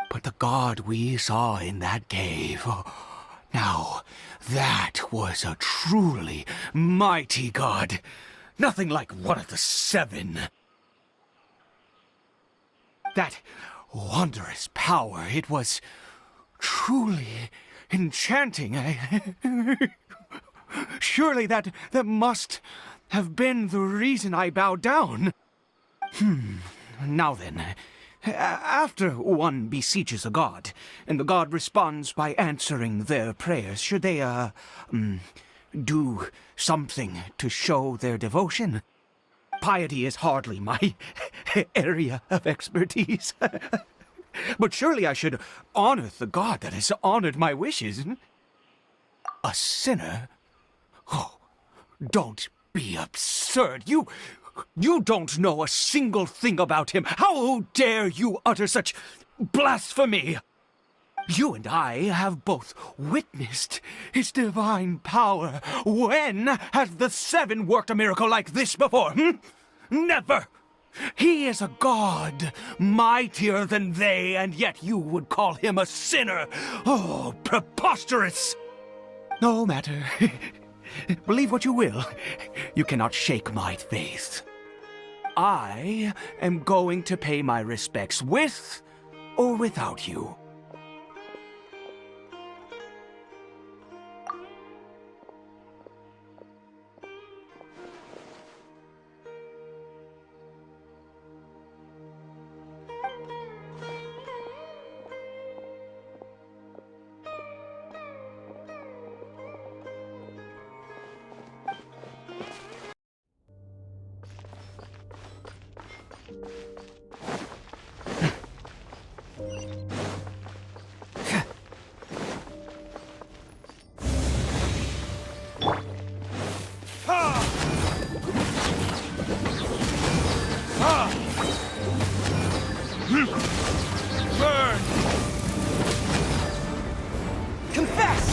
But the god we saw in that cave, now that was a truly mighty god. Nothing like one of the Seven. That wondrous power, it was truly enchanting. Surely that must have been the reason I bowed down. Now then, after one beseeches a god, and the god responds by answering their prayers, should they, do something to show their devotion? Piety is hardly my area of expertise. But surely I should honor the god that has honored my wishes. A sinner? Oh, don't be absurd. You don't know a single thing about him. How dare you utter such blasphemy? You and I have both witnessed his divine power. When has the Seven worked a miracle like this before? Never! He is a god, mightier than they, and yet you would call him a sinner. Oh, preposterous! No matter. Believe what you will. You cannot shake my faith. I am going to pay my respects with or without you. Burn! Confess!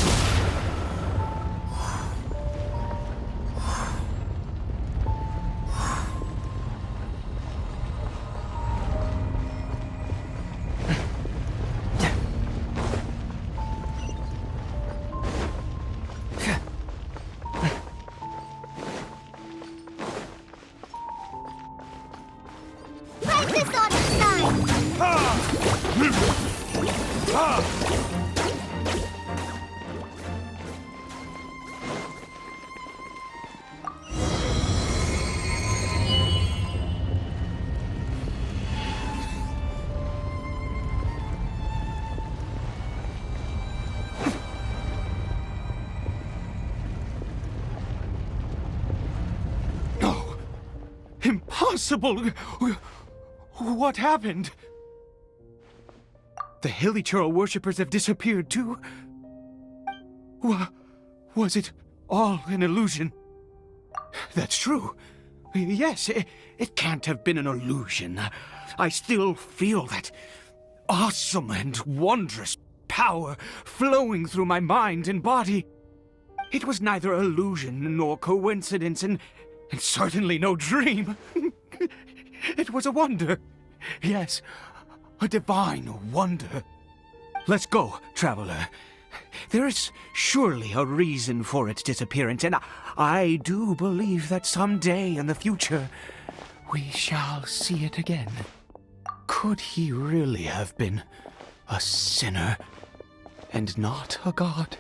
Write this on the sign! No! Impossible! What happened? The Hilichurl worshippers have disappeared too? Was it all an illusion? That's true. Yes, it can't have been an illusion. I still feel that awesome and wondrous power flowing through my mind and body. It was neither illusion nor coincidence, and certainly no dream. It was a wonder. Yes, a divine wonder. Let's go, traveler. There is surely a reason for its disappearance, and I do believe that someday in the future we shall see it again. Could he really have been a sinner and not a god?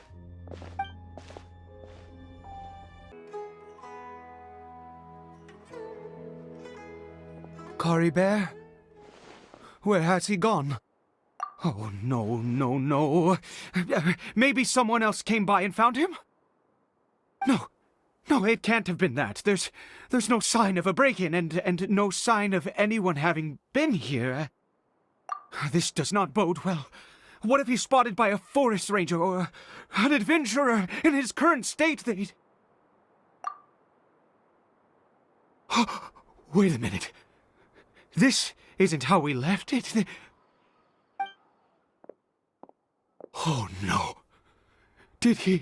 Caribert? Where has he gone? Oh, no, no, no. Maybe someone else came by and found him? No, it can't have been that. There's no sign of a break-in and no sign of anyone having been here. This does not bode well. What if he's spotted by a forest ranger or an adventurer in his current state? They'd... Wait a minute. This isn't how we left it. Oh, no. Did he...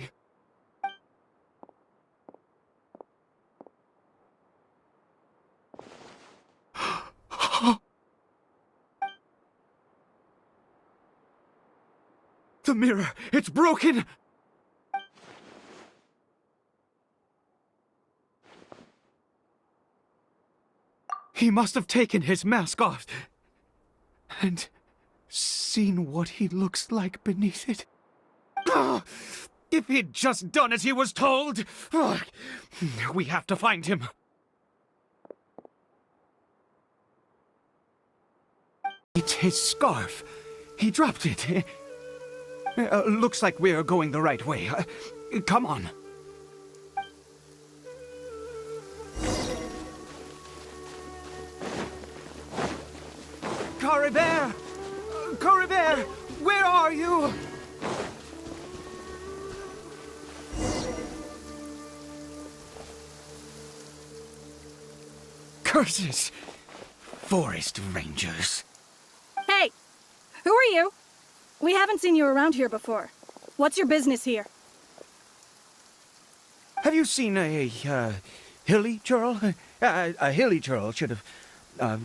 The mirror! It's broken! He must have taken his mask off and seen what he looks like beneath it. If he'd just done as he was told! We have to find him. It's his scarf. He dropped it. Looks like we're going the right way. Come on. Caribert! Caribert! Where are you? Curses! Forest rangers. Hey! Who are you? We haven't seen you around here before. What's your business here? Have you seen a hilly churl? A hilly churl should have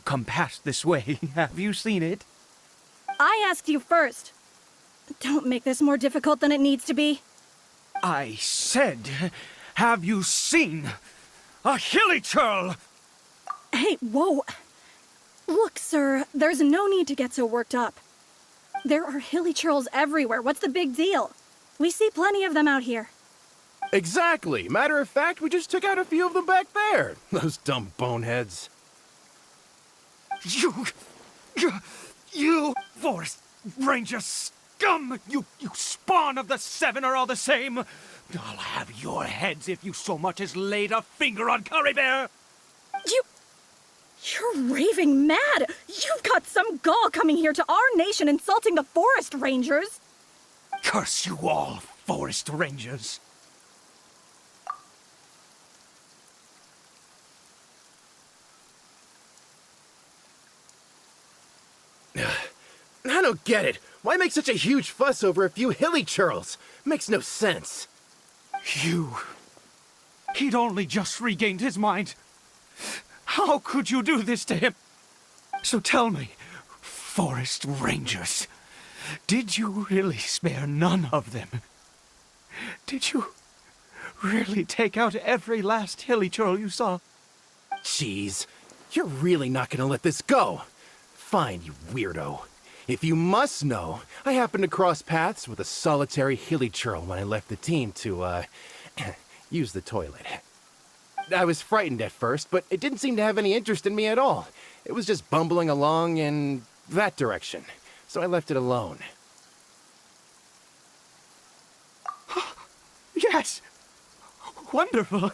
come past this way. Have you seen it? I asked you first. Don't make this more difficult than it needs to be. I said, have you seen a hilly churl? Hey, whoa. Look, sir, there's no need to get so worked up. There are hilly churls everywhere. What's the big deal? We see plenty of them out here. Exactly. Matter of fact, we just took out a few of them back there. Those dumb boneheads. You forest ranger scum! You spawn of the seven are all the same! I'll have your heads if you so much as laid a finger on Caribert! You're raving mad! You've got some gall coming here to our nation insulting the forest rangers! Curse you all, forest rangers! I don't get it. Why make such a huge fuss over a few hilly churls? Makes no sense. He'd only just regained his mind. How could you do this to him? So tell me, forest rangers, did you really spare none of them? Did you really take out every last hilly churl you saw? Jeez, you're really not gonna let this go. Fine, you weirdo. If you must know, I happened to cross paths with a solitary hilly churl when I left the team to, use the toilet. I was frightened at first, but it didn't seem to have any interest in me at all. It was just bumbling along in that direction, so I left it alone. Yes! Wonderful!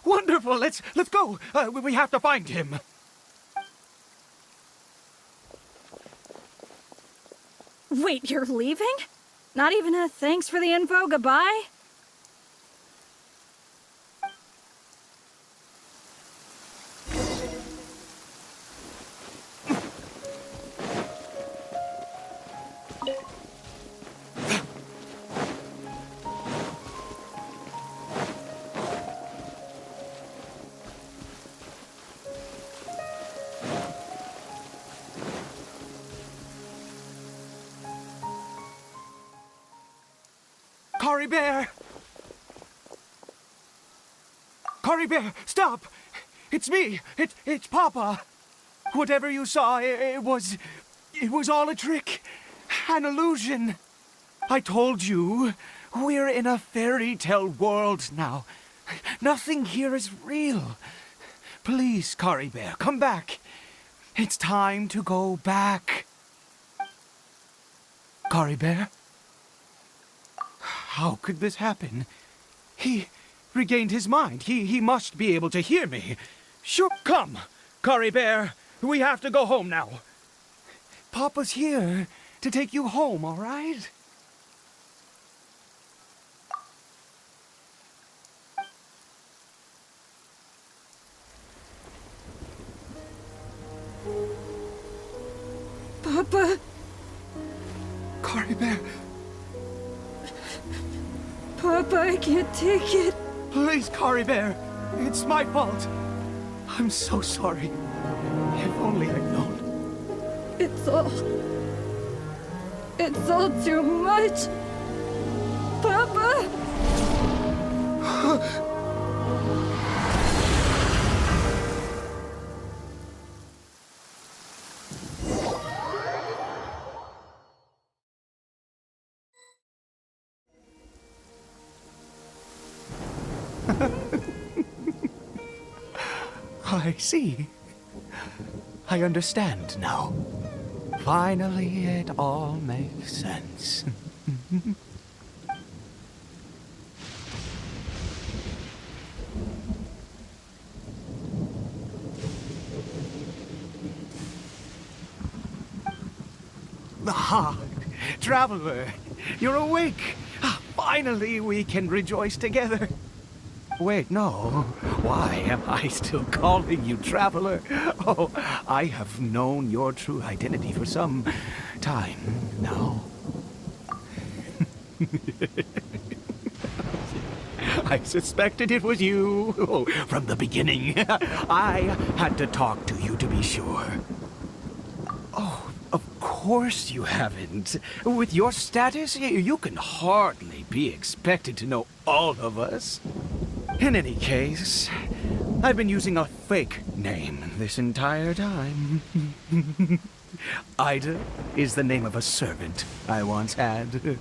Wonderful! Let's go! We have to find him! Wait, you're leaving? Not even a thanks for the info, goodbye? Caribert! Caribert, stop! It's me! It's Papa! Whatever you saw, it was all a trick. An illusion. I told you, we're in a fairy tale world now. Nothing here is real. Please, Caribert, come back. It's time to go back. Caribert? How could this happen? He regained his mind. He must be able to hear me. Sure, come, Caribert. We have to go home now. Papa's here to take you home, all right? Papa. Caribert, Papa, I can't take it. please, Caribert. It's my fault. I'm so sorry. If only I'd known. It's all too much. Papa! I see. I understand now. Finally, it all makes sense. Ah, Traveler, you're awake. Finally, we can rejoice together. Wait, no. Why am I still calling you Traveler? Oh, I have known your true identity for some time now. I suspected it was you. Oh, from the beginning. I had to talk to you to be sure. Oh, of course you haven't. With your status, you can hardly be expected to know all of us. In any case, I've been using a fake name this entire time. Ida is the name of a servant I once had.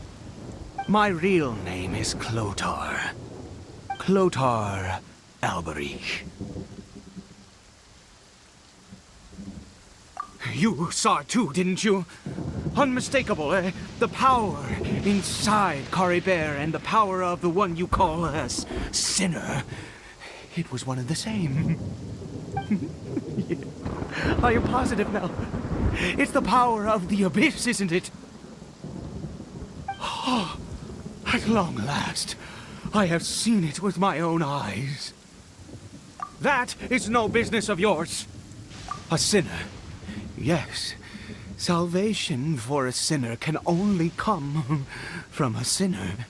My real name is Clotar. Clotar Alberich. You saw it too, didn't you? Unmistakable, eh? The power inside Caribert and the power of the one you call a sinner. It was one and the same. Yeah. I am positive now. It's the power of the abyss, isn't it? Oh, at long last, I have seen it with my own eyes. That is no business of yours. A sinner. Yes, salvation for a sinner can only come from a sinner.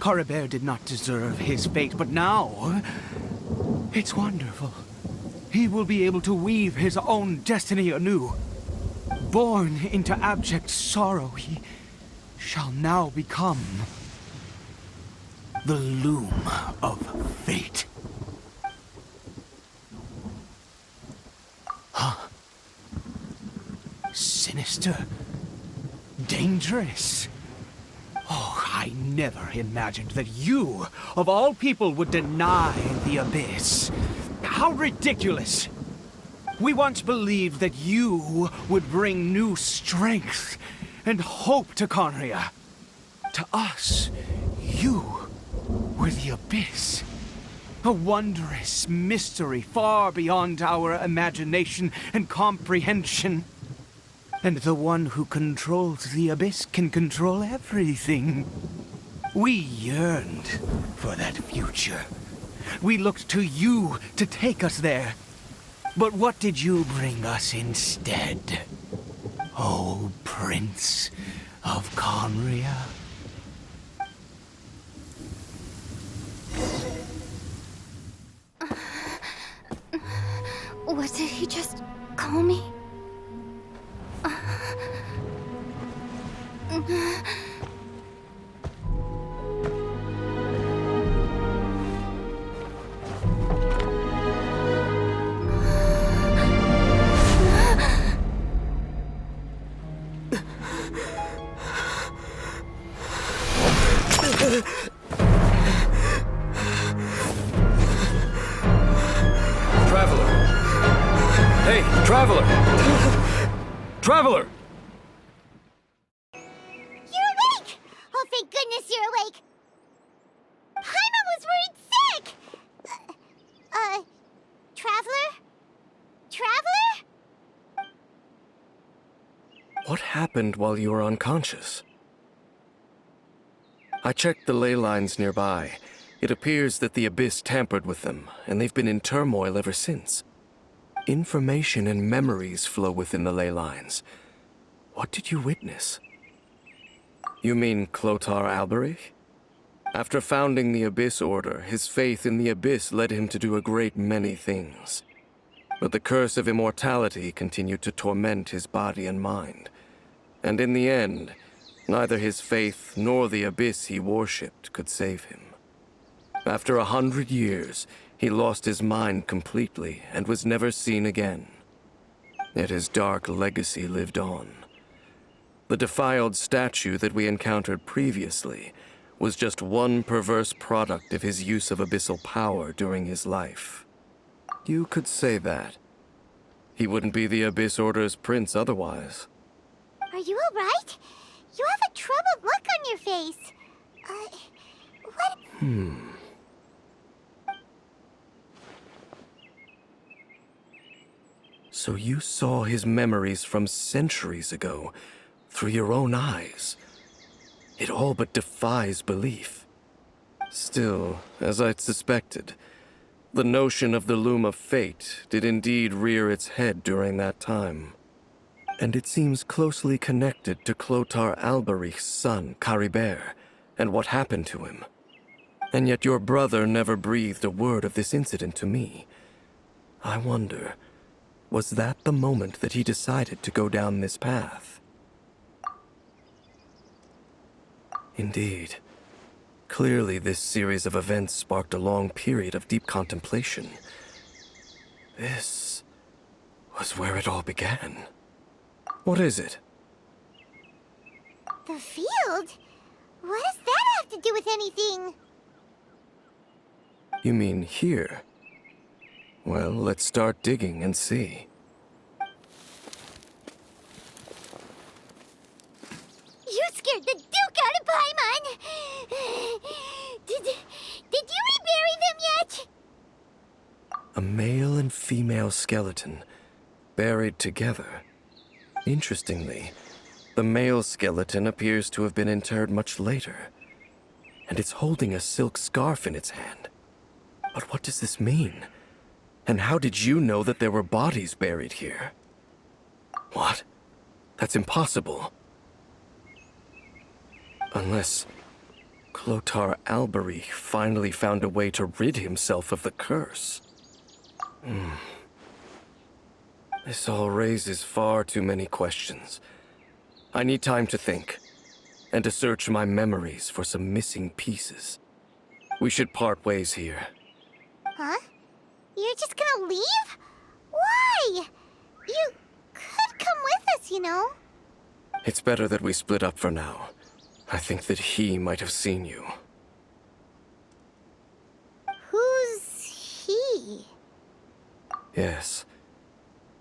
Caribert did not deserve his fate, but now it's wonderful. He will be able to weave his own destiny anew. Born into abject sorrow, he shall now become the loom of fate. Huh? Sinister. Dangerous. Oh, I never imagined that you, of all people, would deny the abyss. How ridiculous! We once believed that you would bring new strength and hope to Conria. To us, you were the abyss. A wondrous mystery far beyond our imagination and comprehension. And the one who controls the abyss can control everything. We yearned for that future. We looked to you to take us there. But what did you bring us instead? Oh, Prince of Conria? What did he just call me? Hey, Traveler! Traveler! You're awake! Oh, thank goodness you're awake! Paimon was worried sick! Traveler? Traveler? What happened while you were unconscious? I checked the ley lines nearby. It appears that the Abyss tampered with them, and they've been in turmoil ever since. Information and memories flow within the ley lines. What did you witness? You mean Clotar Alberich? After founding the Abyss Order, his faith in the Abyss led him to do a great many things. But the curse of immortality continued to torment his body and mind. And in the end, neither his faith nor the Abyss he worshipped could save him. After 100 years, he lost his mind completely and was never seen again. Yet his dark legacy lived on. The defiled statue that we encountered previously was just one perverse product of his use of abyssal power during his life. You could say that. He wouldn't be the Abyss Order's prince otherwise. Are you alright? You have a troubled look on your face. What? So you saw his memories from centuries ago through your own eyes. It all but defies belief. Still, as I'd suspected, the notion of the Loom of Fate did indeed rear its head during that time. And it seems closely connected to Clotar Alberich's son, Caribert, and what happened to him. And yet your brother never breathed a word of this incident to me. I wonder, was that the moment that he decided to go down this path? Indeed. Clearly, this series of events sparked a long period of deep contemplation. This was where it all began. What is it? The field? What does that have to do with anything? You mean here? Well, let's start digging and see. You scared the Duke out of Paimon! Did you rebury them yet? A male and female skeleton, buried together. Interestingly, the male skeleton appears to have been interred much later, and it's holding a silk scarf in its hand. But what does this mean? And how did you know that there were bodies buried here? What? That's impossible. Unless Clotar Alberich finally found a way to rid himself of the curse. This all raises far too many questions. I need time to think, and to search my memories for some missing pieces. We should part ways here. Huh? You're just gonna leave? Why? You could come with us, you know. It's better that we split up for now. I think that he might have seen you. Who's he? Yes.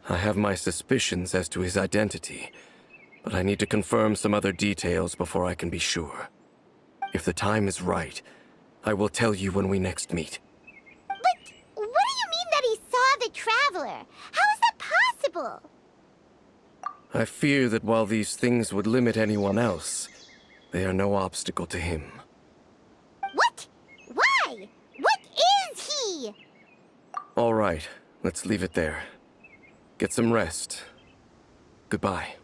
I have my suspicions as to his identity, but I need to confirm some other details before I can be sure. If the time is right, I will tell you when we next meet. But what do you mean that he saw the Traveler? How is that possible? I fear that while these things would limit anyone else, they are no obstacle to him. What? Why? What is he? All right, let's leave it there. Get some rest. Goodbye.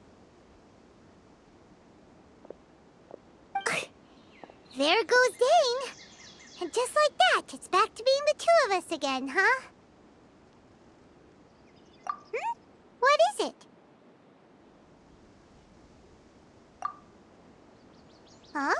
There goes Dane. And just like that, it's back to being the two of us again, huh? What is it? Huh?